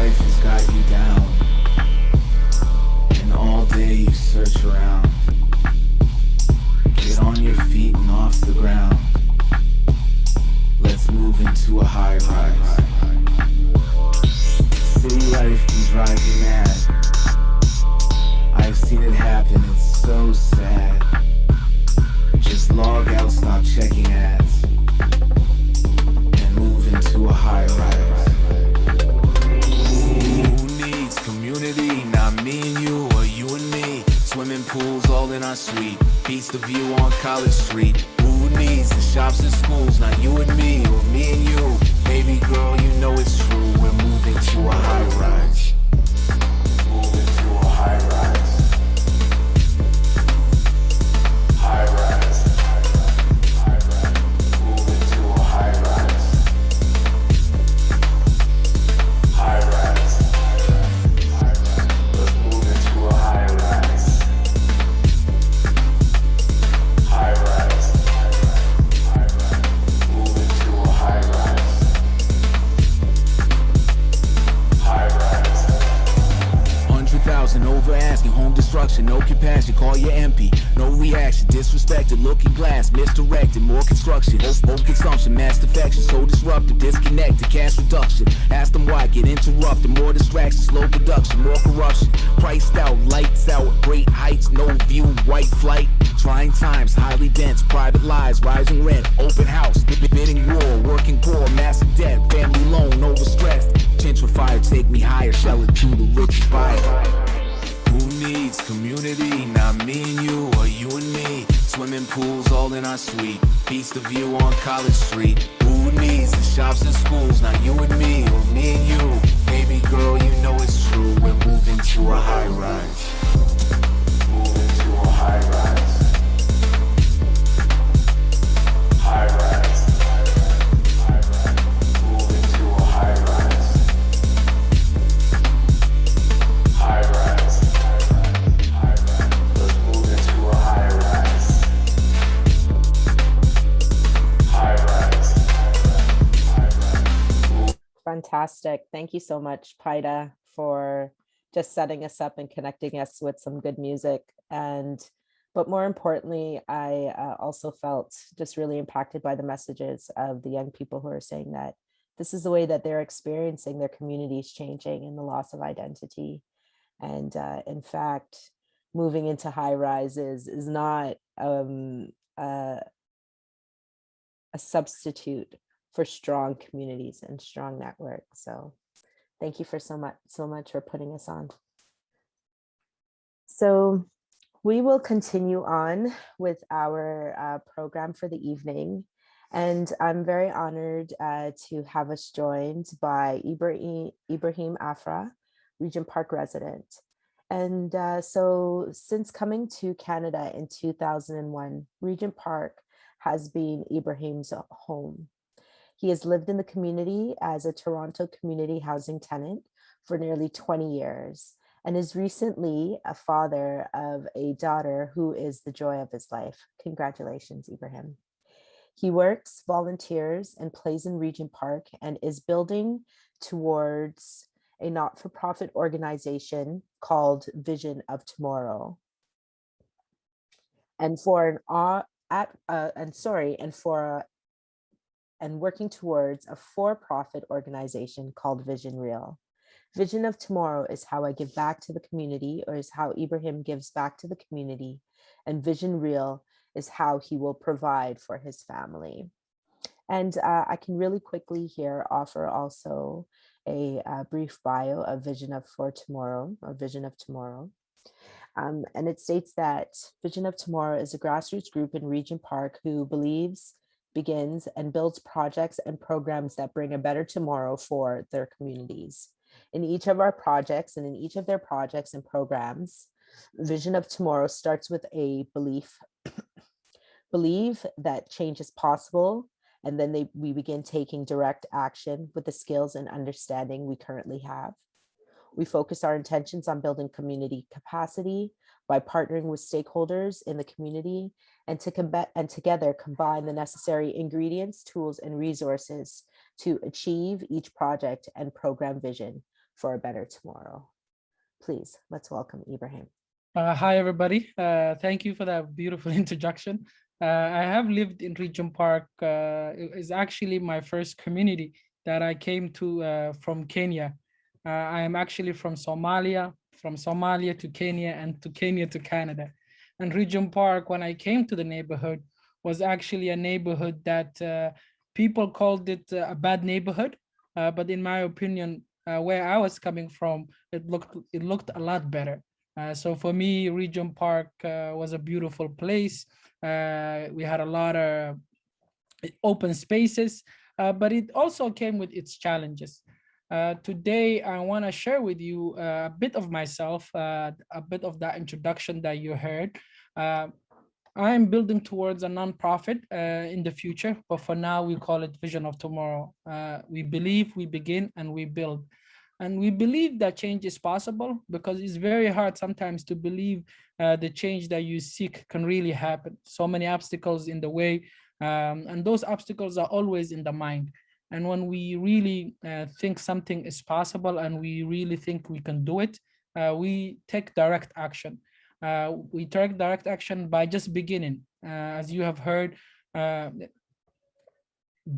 has got you down, and all day you search around. Get on your feet and off the ground. Let's move into a high rise. City life can drive you mad. I've seen it happen, it's so sad. Just log out, stop checking ads, and move into a high rise. Who needs community? Not me and you, or you and me. Swimming pools all in our suite. Beats the view on College Street. Who needs the shops and schools? Not you and me, or me and you. Baby girl, you know it's true. We're moving asking, home destruction, no compassion, call your MP, no reaction, disrespected, looking glass, misdirected, more construction, hope consumption, mass defection, so disruptive, disconnected, cash reduction, ask them why, get interrupted, more distractions, slow production, more corruption, priced out, lights out, great heights, no view, white flight, trying times, highly dense, private lives, rising rent, open house, bidding war, working poor, massive debt, family loan, overstressed, gentrifier, take me higher, sell it to the rich buyer. Who needs community? Not me and you, or you and me. Swimming pools all in our suite. Beats the view on College Street. Who needs the shops and schools? Not you and me, or me and you. Baby girl, you know it's true. We're moving to a high rise. Moving to a high rise. High rise. High rise. Moving to a high rise. High rise. Let's move into a high rise. High rise. High rise. Fantastic. Thank you so much, Paida, for just setting us up and connecting us with some good music. But more importantly, I also felt just really impacted by the messages of the young people who are saying that this is the way that they're experiencing their communities changing and the loss of identity. And in fact, moving into high rises is not a substitute for strong communities and strong networks. So thank you for so much for putting us on. So we will continue on with our program for the evening. And I'm very honored to have us joined by Ibrahim Afrah, Regent Park resident. And so since coming to Canada in 2001, Regent Park has been Ibrahim's home. He has lived in the community as a Toronto community housing tenant for nearly 20 years and is recently a father of a daughter who is the joy of his life. Congratulations, Ibrahim. He works, volunteers, and plays in Regent Park and is building towards a not-for-profit organization called Vision of Tomorrow. And working towards a for-profit organization called Vision Real. Vision of Tomorrow is how I give back to the community, or is how Ibrahim gives back to the community. And Vision Real is how he will provide for his family. And I can really quickly here offer also a brief bio of Vision of Tomorrow. And it states that Vision of Tomorrow is a grassroots group in Regent Park who believes, begins, and builds projects and programs that bring a better tomorrow for their communities. In each of our projects and in each of their projects and programs, Vision of Tomorrow starts with a belief that change is possible, and then we begin taking direct action with the skills and understanding we currently have. We focus our intentions on building community capacity by partnering with stakeholders in the community and together combine the necessary ingredients, tools, and resources to achieve each project and program vision for a better tomorrow. Please, let's welcome Ibrahim. Hi, everybody. Thank you for that beautiful introduction. I have lived in Regent Park. It is actually my first community that I came to from Kenya. I am actually from Somalia to Kenya, and to Kenya to Canada. And Regent Park, when I came to the neighborhood, was actually a neighborhood that people called it a bad neighborhood. But in my opinion, where I was coming from, it looked a lot better. So for me, Regent Park was a beautiful place. We had a lot of open spaces, but it also came with its challenges. Today, I want to share with you a bit of myself, a bit of that introduction that you heard. I am building towards a nonprofit in the future, but for now, we call it Vision of Tomorrow. We believe, we begin, and we build. And we believe that change is possible because it's very hard sometimes to believe the change that you seek can really happen. So many obstacles in the way, and those obstacles are always in the mind. And when we really think something is possible and we really think we can do it, we take direct action. We take direct action by just beginning. As you have heard,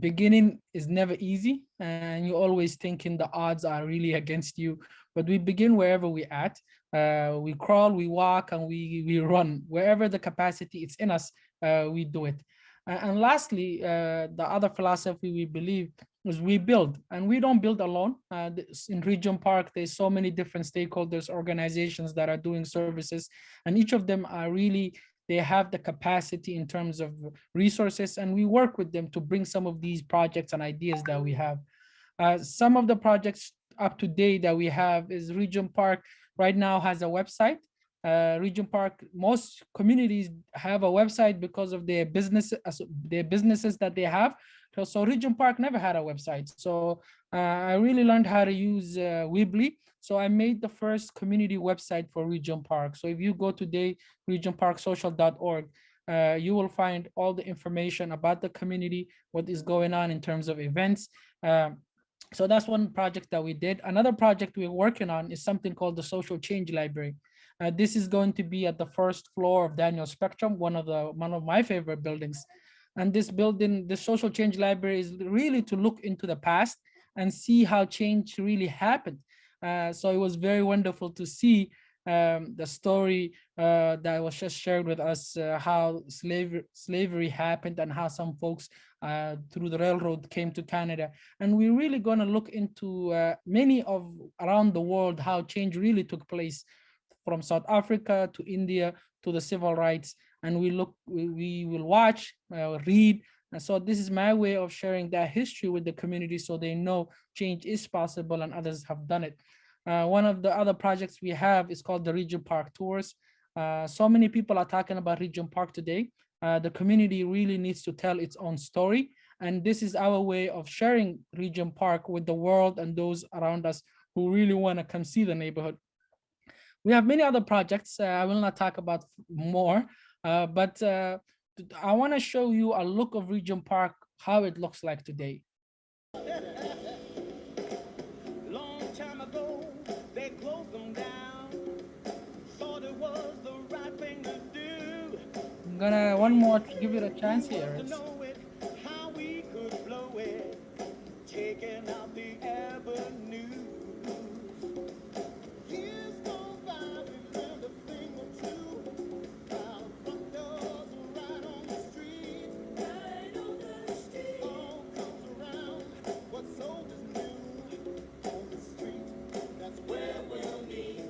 beginning is never easy, and you're always thinking the odds are really against you, but we begin wherever we at. We crawl, we walk, and we run. Wherever the capacity it's in us, we do it. And lastly, the other philosophy we believe is we build, and we don't build alone. In Regent Park, there's so many different stakeholders, organizations that are doing services, and each of them are really, they have the capacity in terms of resources, and we work with them to bring some of these projects and ideas that we have. Some of the projects up to date that we have is Regent Park right now has a website. Regent Park, most communities have a website because of their businesses that they have. So Regent Park never had a website. So I really learned how to use Weebly. So I made the first community website for Regent Park. So if you go today, regentparksocial.org, you will find all the information about the community, what is going on in terms of events. So that's one project that we did. Another project we're working on is something called the Social Change Library. This is going to be at the first floor of Daniel Spectrum, one of my favorite buildings. And this building, the Social Change Library, is really to look into the past and see how change really happened. So it was very wonderful to see the story that was just shared with us, how slavery happened and how some folks through the railroad came to Canada. And we're really going to look into many of around the world, how change really took place from South Africa to India to the civil rights. And we will watch, read. And so this is my way of sharing that history with the community so they know change is possible and others have done it. One of the other projects we have is called the Regent Park Tours. So many people are talking about Regent Park today. The community really needs to tell its own story. And this is our way of sharing Regent Park with the world and those around us who really want to come see the neighborhood. We have many other projects. I will not talk about more, but I want to show you a look of Regent Park, how it looks like today. Long time ago, they closed them down. Thought it was the right thing to do. I'm gonna one more to give it a chance here. How we could blow it, taking out the avenue. Years go by, we learned a thing or two. Our front doors are right on the street. Right on the street. All comes around, what soldiers knew on the street. That's where we'll meet.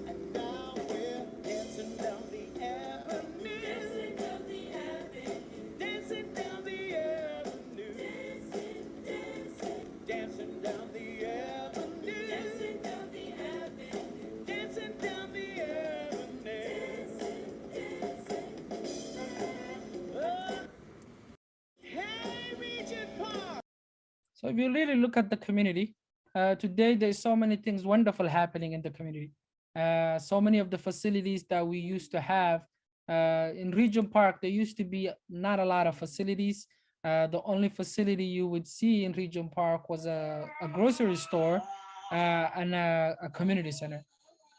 And now we're dancing down the avenue. Dancing down the avenue. Dancing down the avenue. Dancing, dancing. Dancing down the avenue. Dancing down the avenue. Dancing down the avenue. Dancing, dancing. Hey, Regent Park. So if you really look at the community, today there's so many things wonderful happening in the community. So many of the facilities that we used to have in Regent Park, there used to be not a lot of facilities. The only facility you would see in Regent Park was a grocery store and a community center.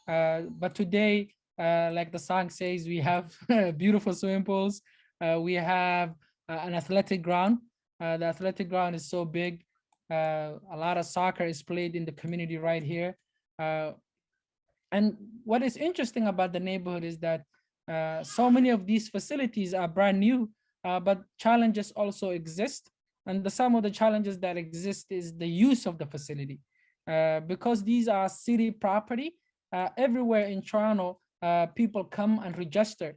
But today, like the song says, we have beautiful swimming pools. We have an athletic ground. The athletic ground is so big. A lot of soccer is played in the community right here. And what is interesting about the neighborhood is that so many of these facilities are brand new, but challenges also exist. And some of the challenges that exist is the use of the facility. Because these are city property, everywhere in Toronto, people come and register.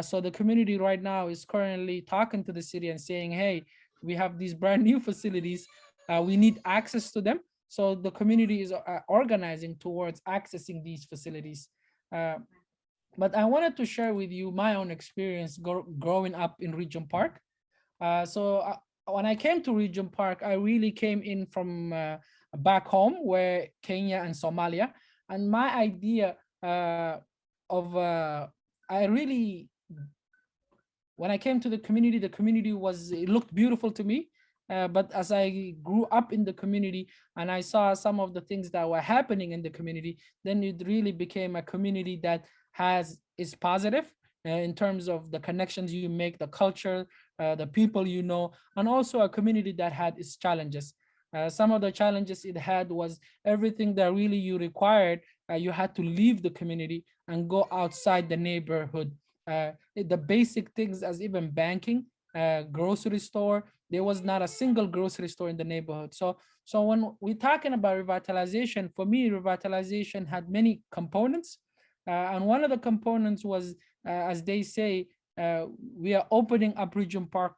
So the community right now is currently talking to the city and saying, hey, we have these brand new facilities. We need access to them. So the community is organizing towards accessing these facilities. But I wanted to share with you my own experience growing up in Regent Park. When I came to Regent Park, I really came in from back home, where Kenya and Somalia. And my idea when I came to the community it looked beautiful to me. But as I grew up in the community and I saw some of the things that were happening in the community, then it really became a community that is positive in terms of the connections you make, the culture, the people you know, and also a community that had its challenges. Some of the challenges it had was everything that really you required, you had to leave the community and go outside the neighborhood. The basic things as even banking, grocery store, there was not a single grocery store in the neighborhood. So when we're talking about revitalization, for me, revitalization had many components. And one of the components was, as they say, we are opening up Regent Park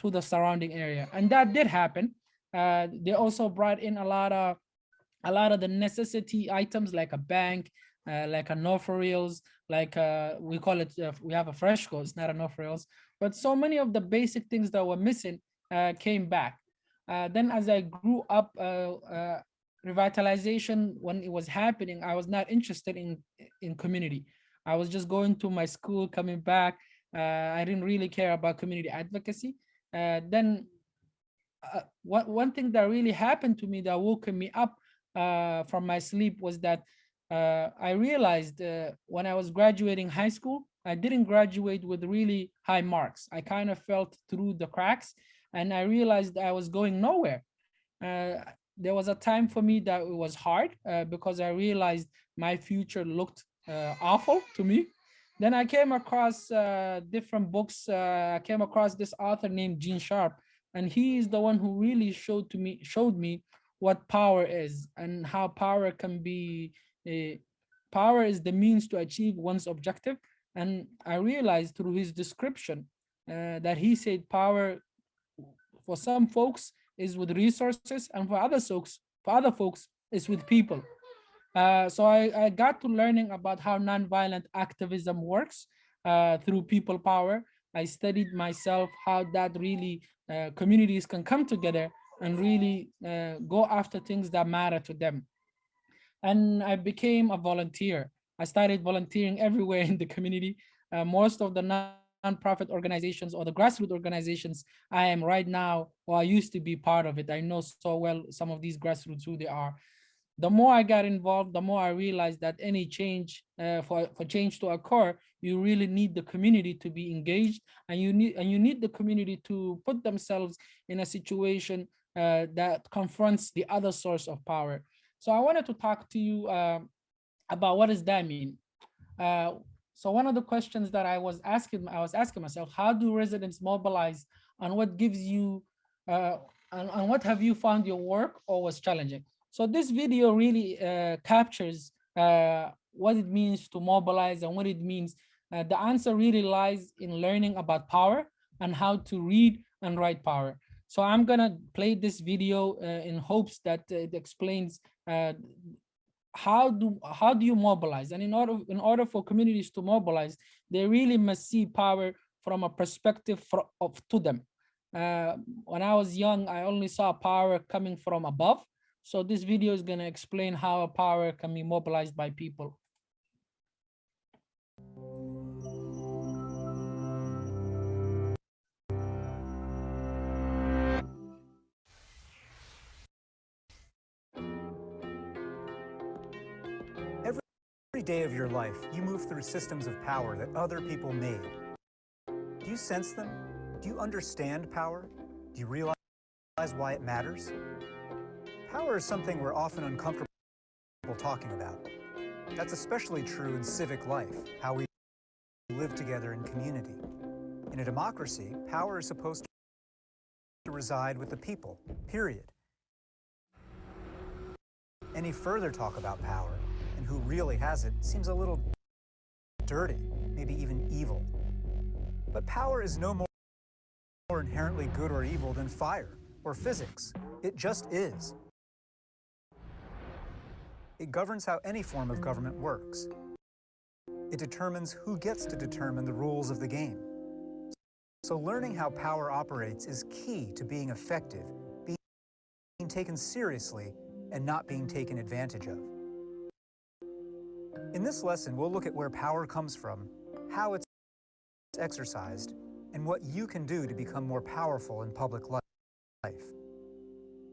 to the surrounding area. And that did happen. They also brought in a lot of the necessity items like a bank, like a no for reals, like we call it, we have a Freshco, it's not a no for reals, but so many of the basic things that were missing came back. Then as I grew up, revitalization, when it was happening, I was not interested in community. I was just going to my school, coming back. I didn't really care about community advocacy. Then one thing that really happened to me that woke me up from my sleep was that I realized when I was graduating high school, I didn't graduate with really high marks. I kind of felt through the cracks and I realized I was going nowhere. There was a time for me that it was hard because I realized my future looked awful to me. Then I came across different books. I came across this author named Gene Sharp, and he is the one who really showed me what power is and how power can be. Power is the means to achieve one's objective. And I realized through his description that he said power for some folks is with resources, and for other folks is with people. So I got to learning about how nonviolent activism works through people power. I studied myself how that really communities can come together and really go after things that matter to them. And I became a volunteer. I started volunteering everywhere in the community. Most of the nonprofit organizations or the grassroots organizations I am right now, or I used to be part of it. I know so well some of these grassroots who they are. The more I got involved, the more I realized that any change, for change to occur, you really need the community to be engaged, and you need the community to put themselves in a situation that confronts the other source of power. So I wanted to talk to you about what does that mean. So one of the questions that I was asking myself, how do residents mobilize, and what gives you, and what have you found your work or was challenging? So this video really captures what it means to mobilize and what it means. The answer really lies in learning about power and how to read and write power. So I'm gonna play this video in hopes that it explains how do you mobilize. And in order for communities to mobilize, they really must see power from a perspective to them. When I was young, I only saw power coming from above. So this video is going to explain how power can be mobilized by people. Every day of your life, you move through systems of power that other people made. Do you sense them? Do you understand power? Do you realize why it matters? Power is something we're often uncomfortable talking about. That's especially true in civic life, how we live together in community. In a democracy, power is supposed to reside with the people, period. Any further talk about power and who really has it seems a little dirty, maybe even evil. But power is no more inherently good or evil than fire or physics. It just is. It governs how any form of government works. It determines who gets to determine the rules of the game. So learning how power operates is key to being effective, being taken seriously, and not being taken advantage of. In this lesson, we'll look at where power comes from, how it's exercised, and what you can do to become more powerful in public life.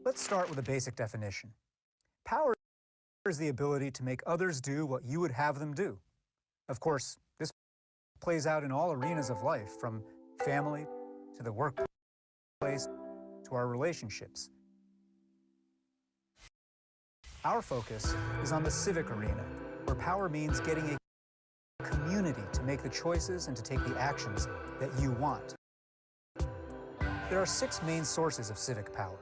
Let's start with a basic definition. Power is the ability to make others do what you would have them do. Of course, this plays out in all arenas of life, from family to the workplace to our relationships. Our focus is on the civic arena, where power means getting a community to make the choices and to take the actions that you want. There are 6 main sources of civic power.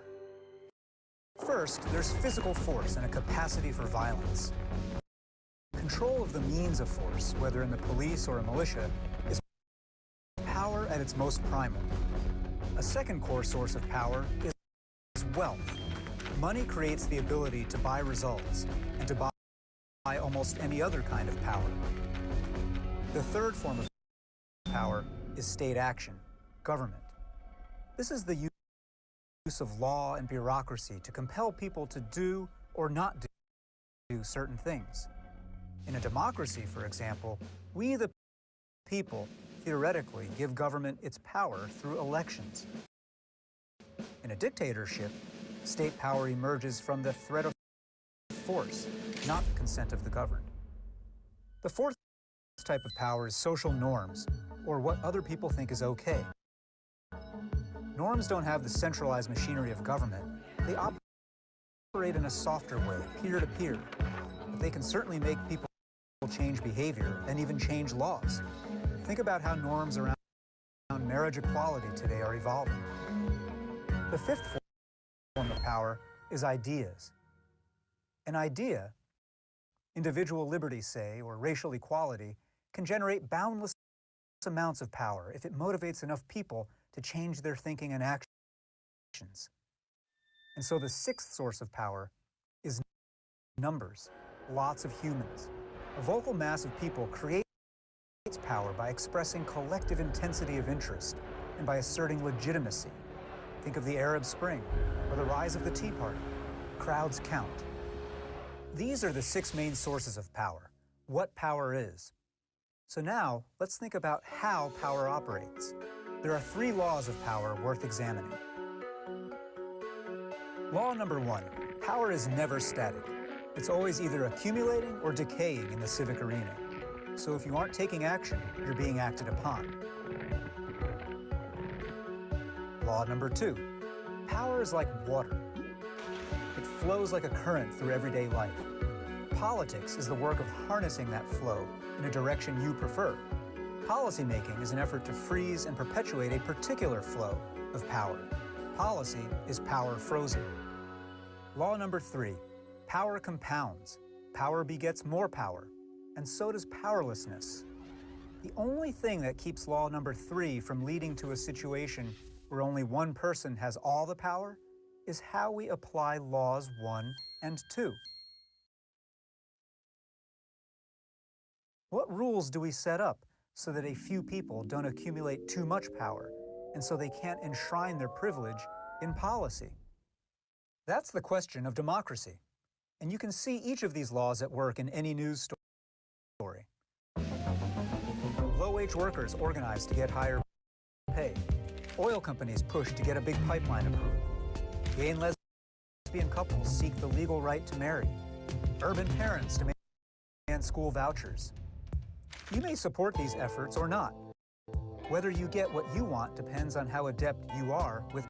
First, there's physical force and a capacity for violence. Control of the means of force, whether in the police or a militia, is power at its most primal. A second core source of power is wealth. Money creates the ability to buy results and to buy almost any other kind of power. The third form of power is state action, government. This is the use of law and bureaucracy to compel people to do or not do certain things. In a democracy, for example, we the people theoretically give government its power through elections. In a dictatorship, state power emerges from the threat of force, not the consent of the governed. The fourth type of power is social norms, or what other people think is okay. Norms don't have the centralized machinery of government. They operate in a softer way, peer-to-peer. But they can certainly make people change behavior and even change laws. Think about how norms around marriage equality today are evolving. The fifth form of power is ideas. An idea, individual liberty, say, or racial equality, can generate boundless amounts of power if it motivates enough people to change their thinking and actions. And so the sixth source of power is numbers, lots of humans. A vocal mass of people creates power by expressing collective intensity of interest and by asserting legitimacy. Think of the Arab Spring or the rise of the Tea Party. Crowds count. These are the 6 main sources of power, what power is. So now, let's think about how power operates. There are 3 laws of power worth examining. Law number 1, power is never static. It's always either accumulating or decaying in the civic arena. So if you aren't taking action, you're being acted upon. Law number 2, power is like water. It flows like a current through everyday life. Politics is the work of harnessing that flow in a direction you prefer. Policymaking is an effort to freeze and perpetuate a particular flow of power. Policy is power frozen. Law number 3, power compounds. Power begets more power, and so does powerlessness. The only thing that keeps law number 3 from leading to a situation where only one person has all the power is how we apply laws 1 and 2. What rules do we set up so that a few people don't accumulate too much power, and so they can't enshrine their privilege in policy? That's the question of democracy. And you can see each of these laws at work in any news story. Low-wage workers organize to get higher pay. Oil companies push to get a big pipeline approved. Gay and lesbian couples seek the legal right to marry. Urban parents demand school vouchers. You may support these efforts or not. Whether you get what you want depends on how adept you are with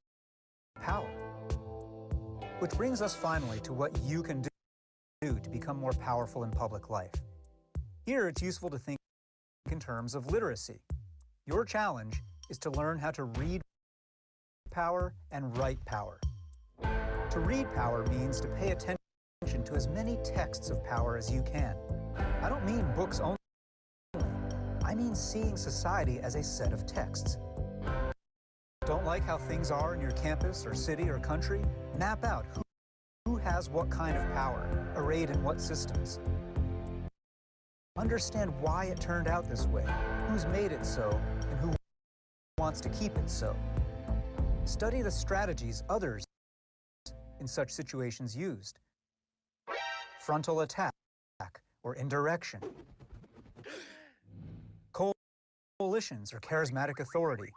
power. Which brings us finally to what you can do to become more powerful in public life. Here, it's useful to think in terms of literacy. Your challenge is to learn how to read power and write power. To read power means to pay attention to as many texts of power as you can. I don't mean books only. I mean seeing society as a set of texts. Don't like how things are in your campus or city or country? Map out who has what kind of power, arrayed in what systems. Understand why it turned out this way, who's made it so, and who wants to keep it so. Study the strategies others in such situations used. Frontal attack or indirection. Coalitions or charismatic authority.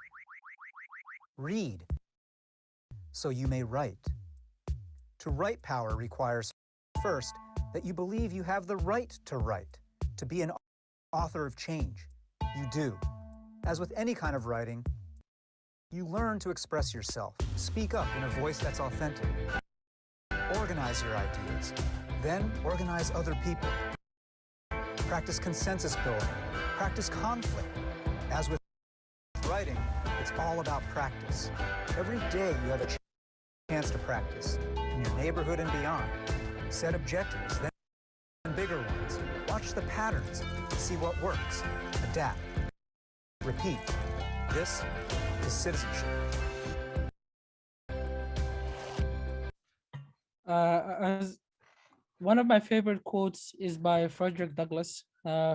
Read. so you may write. To write power requires, first, that you believe you have the right to write, to be an author of change. You do. As with any kind of writing, you learn to express yourself, speak up in a voice that's authentic, organize your ideas, then organize other people. Practice consensus building, practice conflict. As with writing, it's all about practice. Every day you have a chance to practice, in your neighborhood and beyond. Set objectives, then bigger ones. Watch the patterns, see what works, adapt, repeat. This is citizenship. As one of my favorite quotes is by Frederick Douglass.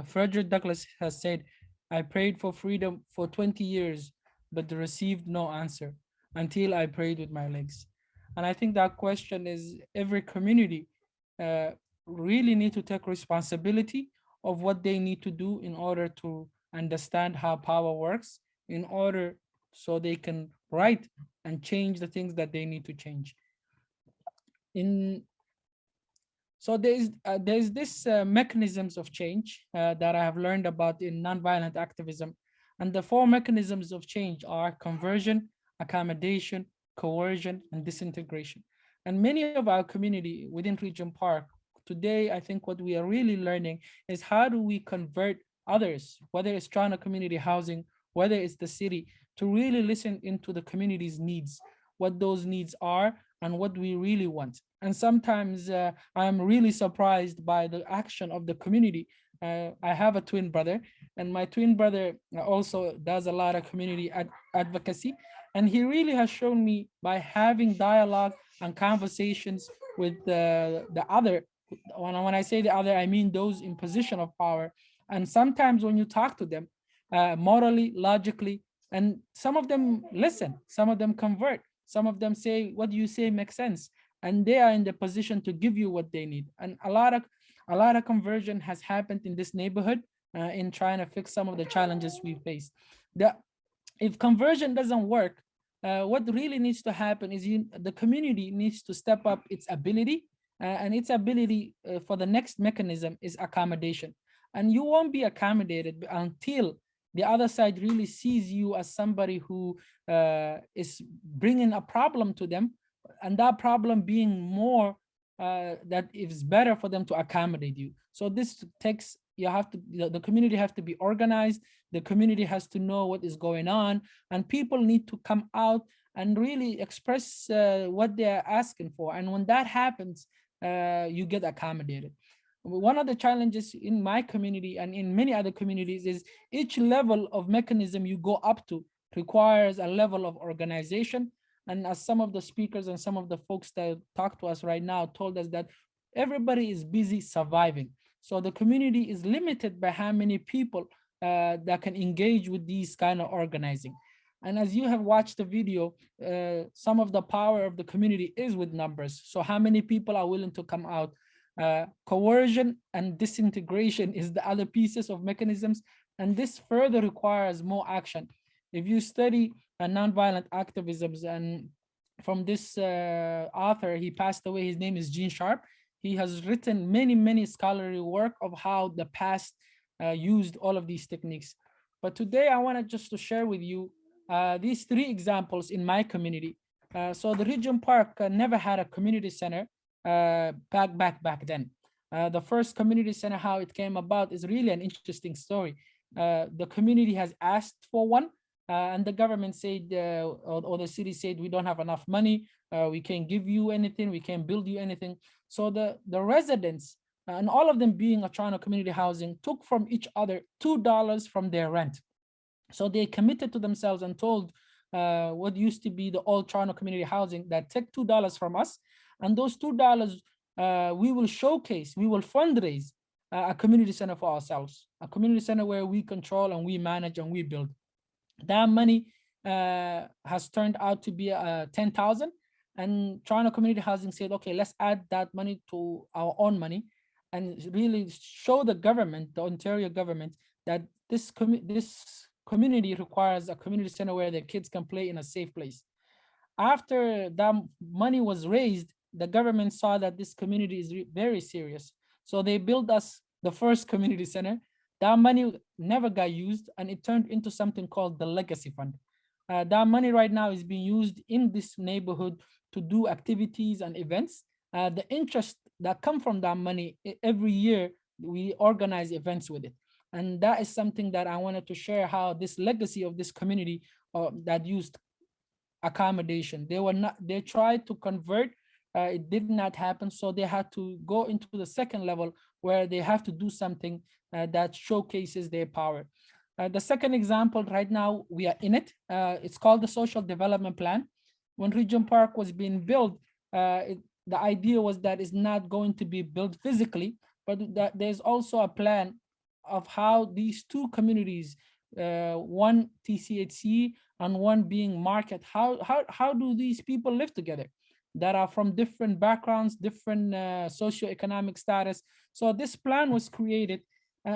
Frederick Douglass has said, "I prayed for freedom for 20 years, but received no answer until I prayed with my legs." And I think that question is every community really need to take responsibility of what they need to do in order to understand how power works, in order so they can write and change the things that they need to change. So there's this mechanisms of change that I have learned about in nonviolent activism. And the 4 mechanisms of change are conversion, accommodation, coercion, and disintegration. And many of our community within Regent Park, today, I think what we are really learning is how do we convert others, whether it's Toronto community housing, whether it's the city, to really listen into the community's needs, what those needs are, and what we really want. And sometimes I'm really surprised by the action of the community. I have a twin brother, and my twin brother also does a lot of community advocacy. And he really has shown me by having dialogue and conversations with the other. When I say the other, I mean those in position of power. And sometimes when you talk to them morally, logically, and some of them listen, some of them convert, some of them say, what you say makes sense. And they are in the position to give you what they need. And a lot of conversion has happened in this neighborhood in trying to fix some of the challenges we face. If conversion doesn't work, what really needs to happen is the community needs to step up its ability, and its ability for the next mechanism is accommodation. And you won't be accommodated until the other side really sees you as somebody who is bringing a problem to them, and that problem being more that it's better for them to accommodate you. So this takes, the community have to be organized, the community has to know what is going on, and people need to come out and really express what they're asking for. And when that happens, you get accommodated. One of the challenges in my community and in many other communities is each level of mechanism you go up to requires a level of organization. And as some of the speakers and some of the folks that talk to us right now told us, that everybody is busy surviving. So the community is limited by how many people that can engage with these kind of organizing. And as you have watched the video, some of the power of the community is with numbers. So how many people are willing to come out? Coercion and disintegration is the other pieces of mechanisms, and this further requires more action. If you study nonviolent activisms, and from this author, he passed away, his name is Gene Sharp. He has written many scholarly work of how the past used all of these techniques. But today I wanted just to share with you these 3 examples in my community. So the Regent Park never had a community center back then. The first community center, how it came about, is really an interesting story. The community has asked for one, and the government said, or the city said, we don't have enough money, we can't give you anything, we can't build you anything. So the residents, and all of them being a Toronto community housing, took from each other $2 from their rent. So they committed to themselves and told what used to be the old Toronto community housing that take $2 from us, and those $2 we will showcase, we will fundraise a community center for ourselves, a community center where we control and we manage and we build. That money has turned out to be 10,000, and Toronto community housing said, okay, let's add that money to our own money and really show the government, the Ontario government, that this community requires a community center where their kids can play in a safe place. After that money was raised, the government saw that this community is very serious. So they built us the first community center. That money never got used, and it turned into something called the Legacy Fund. That money right now is being used in this neighborhood to do activities and events. The interest that come from that money, every year we organize events with it. And that is something that I wanted to share, how this legacy of this community that used accommodation. They tried to convert, it did not happen. So they had to go into the second level where they have to do something that showcases their power. The second example right now, we are in it. It's called the Social Development Plan. When Regent Park was being built, the idea was that it's not going to be built physically, but that there's also a plan of how these two communities, one TCHC and one being market, how do these people live together that are from different backgrounds, different socioeconomic status. So this plan was created,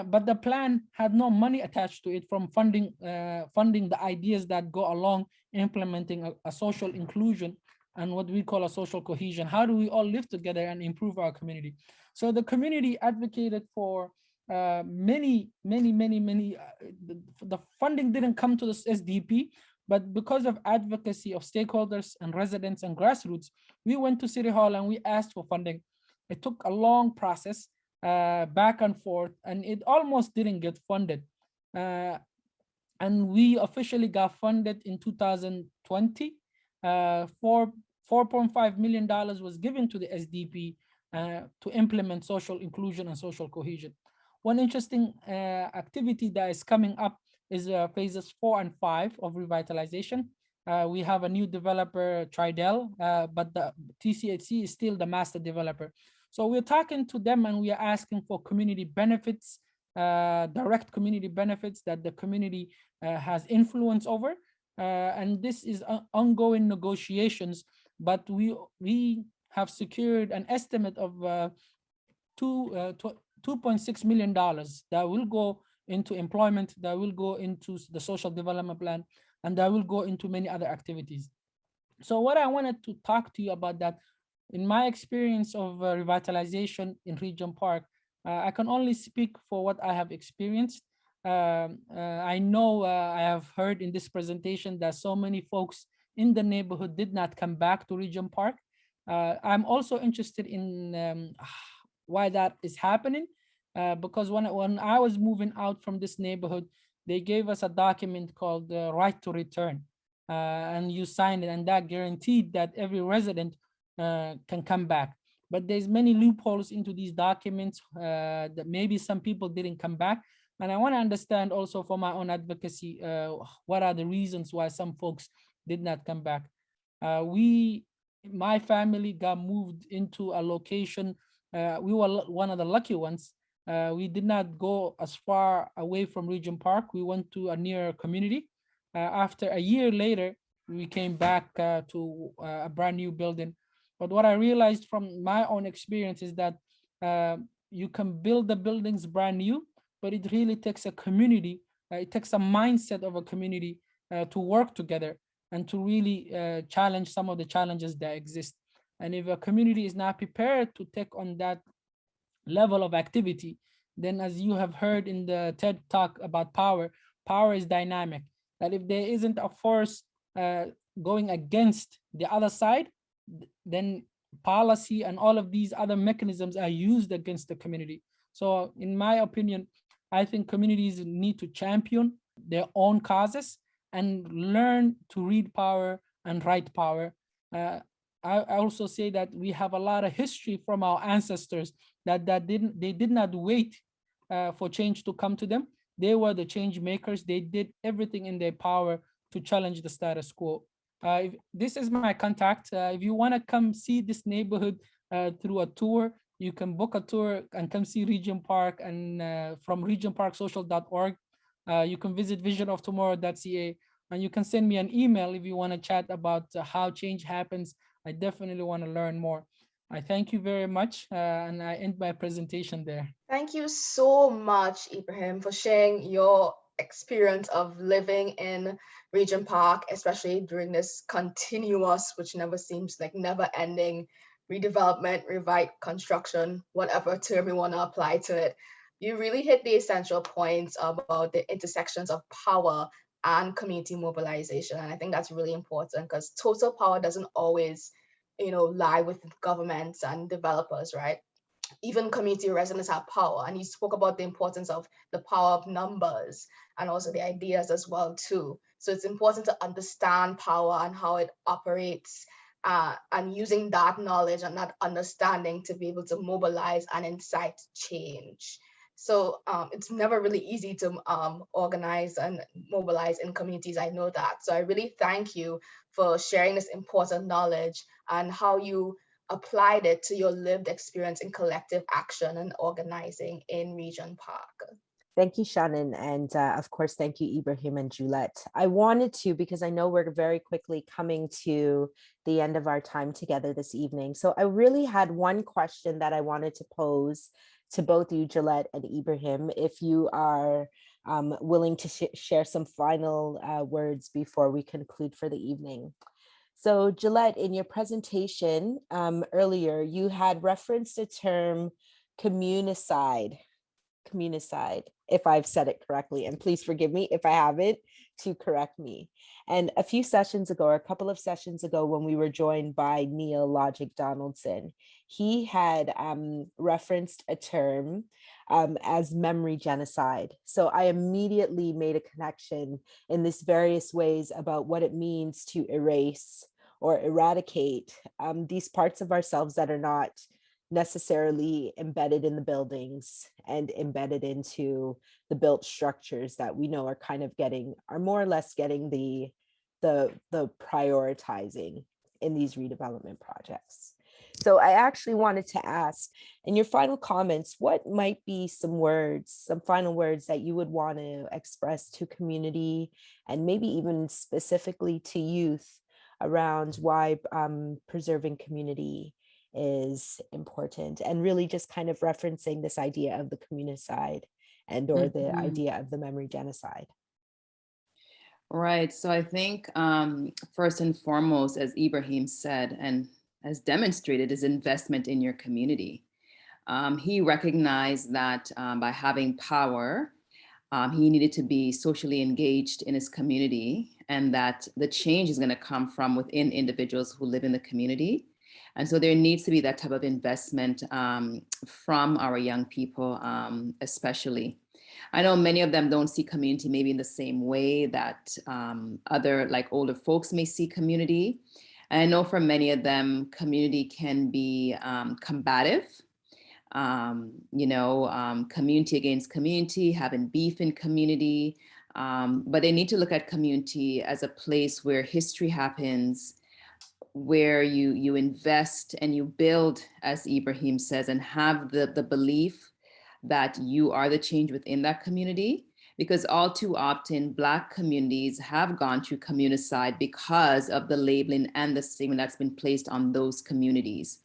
but the plan had no money attached to it from funding the ideas that go along implementing a social inclusion and what we call a social cohesion. How do we all live together and improve our community? So the community advocated for the funding didn't come to the SDP, but because of advocacy of stakeholders and residents and grassroots, we went to City Hall and we asked for funding. It took a long process, back and forth, and it almost didn't get funded. And we officially got funded in 2020. $4.5 million was given to the SDP to implement social inclusion and social cohesion. One interesting activity that is coming up is phases 4 and 5 of revitalization. We have a new developer, Tridel, but the TCHC is still the master developer. So we're talking to them and we are asking for community benefits, direct community benefits that the community has influence over. And this is ongoing negotiations, but we have secured an estimate of $2.6 million that will go into employment, that will go into the social development plan, and that will go into many other activities. So what I wanted to talk to you about that, in my experience of revitalization in Regent Park, I can only speak for what I have experienced. I know I have heard in this presentation that so many folks in the neighborhood did not come back to Regent Park. I'm also interested in why that is happening, because when I was moving out from this neighborhood, they gave us a document called the Right to Return, and you signed it, and that guaranteed that every resident can come back. But there's many loopholes into these documents that maybe some people didn't come back. And I want to understand also for my own advocacy, what are the reasons why some folks did not come back. My family got moved into a location. We were one of the lucky ones. We did not go as far away from Regent Park. We went to a near community. After a year later, we came back to a brand new building. But what I realized from my own experience is that you can build the buildings brand new, but it really takes a community, it takes a mindset of a community to work together and to really challenge some of the challenges that exist. And if a community is not prepared to take on that level of activity, then as you have heard in the TED talk about power, power is dynamic. That if there isn't a force going against the other side, then policy and all of these other mechanisms are used against the community. So in my opinion, I think communities need to champion their own causes and learn to read power and write power. I also say that we have a lot of history from our ancestors that they did not wait for change to come to them. They were the change makers. They did everything in their power to challenge the status quo. This is my contact. If you want to come see this neighborhood through a tour, you can book a tour and come see Regent Park, and from regentparksocial.org. You can visit visionoftomorrow.ca, and you can send me an email if you want to chat about how change happens. I definitely want to learn more. I thank you very much, and I end my presentation there. Thank you so much, Ibrahim, for sharing your experience of living in Regent Park, especially during this continuous, which never seems like never ending redevelopment, construction, whatever term you want to apply to it. You really hit the essential points about the intersections of power and community mobilization. And I think that's really important because total power doesn't always, lie with governments and developers, right? Even community residents have power. And you spoke about the importance of the power of numbers and also the ideas as well too. So it's important to understand power and how it operates, and using that knowledge and that understanding to be able to mobilize and incite change. So it's never really easy to organize and mobilize in communities. I know that. So I really thank you for sharing this important knowledge and how you applied it to your lived experience in collective action and organizing in Regent Park. Thank you, Shannon. And of course, thank you, Ibrahim and Julet. I wanted to, because I know we're very quickly coming to the end of our time together this evening. So I really had one question that I wanted to pose to both you, Julet and Ibrahim, if you are willing to share some final words before we conclude for the evening. So Julet, in your presentation earlier, you had referenced a term, communicide, if I've said it correctly, and please forgive me if I haven't, to correct me. And a few sessions ago, or a couple of sessions ago, when we were joined by Neil Logic Donaldson, he had referenced a term as memory genocide. So I immediately made a connection in this various ways about what it means to erase or eradicate these parts of ourselves that are not necessarily embedded in the buildings and embedded into the built structures that we know are more or less getting the prioritizing in these redevelopment projects. So I actually wanted to ask, in your final comments, what might be some final words that you would want to express to community and maybe even specifically to youth around why preserving community is important, and really just kind of referencing this idea of the communicide or the idea of the memory genocide. Right. So I think first and foremost, as Ibrahim said, and as demonstrated, is investment in your community. He recognized that by having power, he needed to be socially engaged in his community, and that the change is going to come from within individuals who live in the community. And so there needs to be that type of investment from our young people, especially. I know many of them don't see community maybe in the same way that other older folks may see community. And I know for many of them, community can be combative, community against community, having beef in community. But they need to look at community as a place where history happens, where you invest and you build, as Ibrahim says, and have the belief that you are the change within that community. Because all too often, Black communities have gone through communicide because of the labeling and the stigma that's been placed on those communities.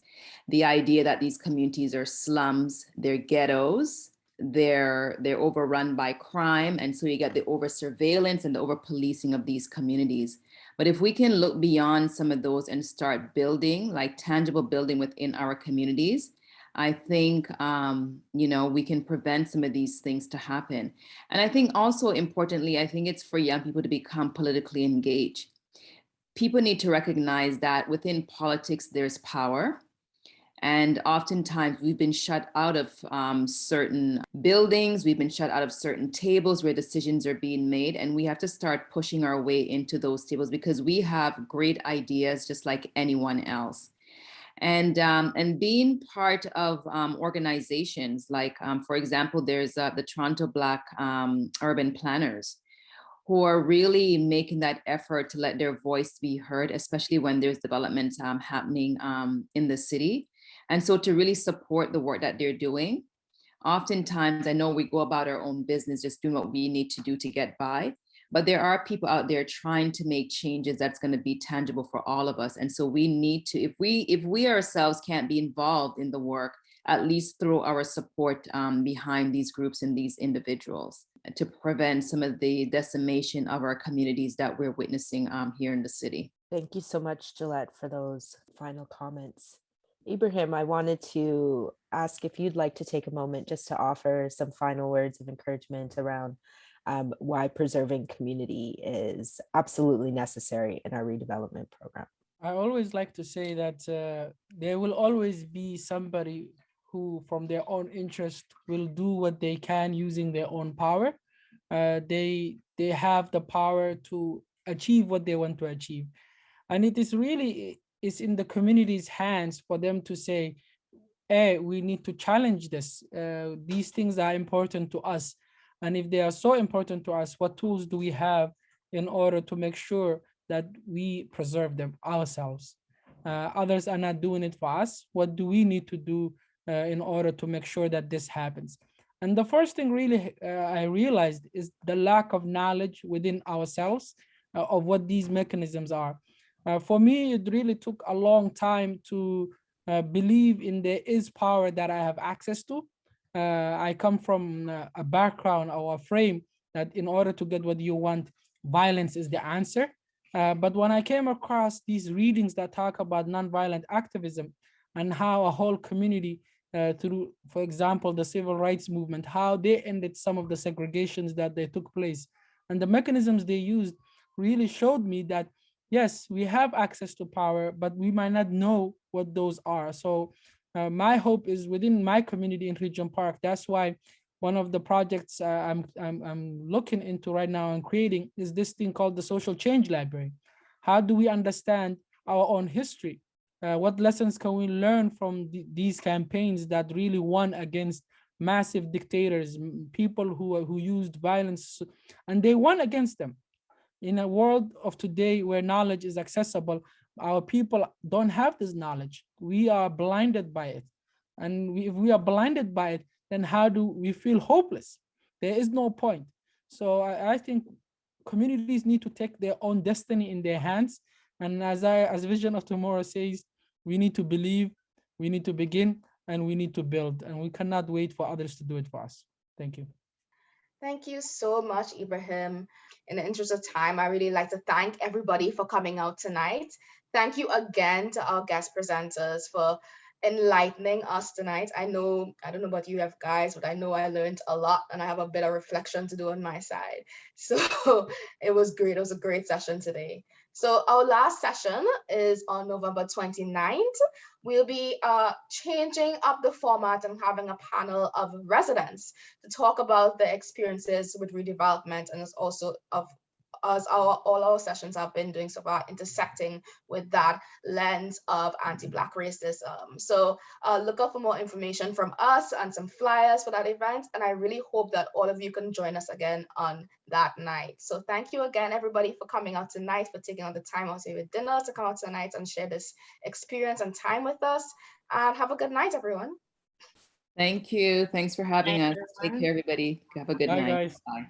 The idea that these communities are slums, they're ghettos, they're overrun by crime, and so you get the over surveillance and the over policing of these communities. But if we can look beyond some of those and start building, tangible building within our communities, I think, we can prevent some of these things to happen. And I think also importantly, I think it's for young people to become politically engaged. People need to recognize that within politics, there's power. And oftentimes we've been shut out of certain buildings, we've been shut out of certain tables where decisions are being made, and we have to start pushing our way into those tables because we have great ideas just like anyone else. And being part of organizations for example, there's the Toronto Black Urban Planners, who are really making that effort to let their voice be heard, especially when there's developments happening in the city. And so to really support the work that they're doing. Oftentimes, I know we go about our own business, just doing what we need to do to get by, but there are people out there trying to make changes that's going to be tangible for all of us. And so we need to, if we ourselves can't be involved in the work, at least throw our support behind these groups and these individuals to prevent some of the decimation of our communities that we're witnessing here in the city. Thank you so much, Julet, for those final comments. Ibrahim, I wanted to ask if you'd like to take a moment just to offer some final words of encouragement around why preserving community is absolutely necessary in our redevelopment program. I always like to say that there will always be somebody who, from their own interest, will do what they can using their own power. They have the power to achieve what they want to achieve. And it is really, it's in the community's hands for them to say, hey, we need to challenge this. These things are important to us. And if they are so important to us, what tools do we have in order to make sure that we preserve them ourselves? Others are not doing it for us. What do we need to do in order to make sure that this happens? And the first thing really I realized is the lack of knowledge within ourselves of what these mechanisms are. For me, it really took a long time to believe in there is power that I have access to. I come from a background or a frame that in order to get what you want, violence is the answer. But when I came across these readings that talk about nonviolent activism and how a whole community through, for example, the civil rights movement, how they ended some of the segregations that they took place, and the mechanisms they used really showed me that, yes, we have access to power, but we might not know what those are. So my hope is within my community in Regent Park. That's why one of the projects I'm looking into right now and creating is this thing called the Social Change Library. How do we understand our own history? What lessons can we learn from these campaigns that really won against massive dictators, people who used violence, and they won against them? In a world of today where knowledge is accessible, our people don't have this knowledge. We are blinded by it. And if we are blinded by it, then how do we feel hopeless? There is no point. So I think communities need to take their own destiny in their hands. And as Vision of Tomorrow says, we need to believe, we need to begin, and we need to build. And we cannot wait for others to do it for us. Thank you. Thank you so much, Ibrahim. In the interest of time, I really like to thank everybody for coming out tonight. Thank you again to our guest presenters for enlightening us tonight. I don't know about you guys, but I know I learned a lot and I have a bit of reflection to do on my side. So it was great. It was a great session today. So our last session is on November 29th. We'll be changing up the format and having a panel of residents to talk about the experiences with redevelopment, and it's also as all our sessions have been doing so far, intersecting with that lens of anti-Black racism. So look out for more information from us and some flyers for that event. And I really hope that all of you can join us again on that night. So thank you again, everybody, for coming out tonight, for taking out the time out of your dinner to come out tonight and share this experience and time with us. And have a good night, everyone. Thank you. Thanks for having us. Take care, everybody. Have a good Bye, night. guys. Bye.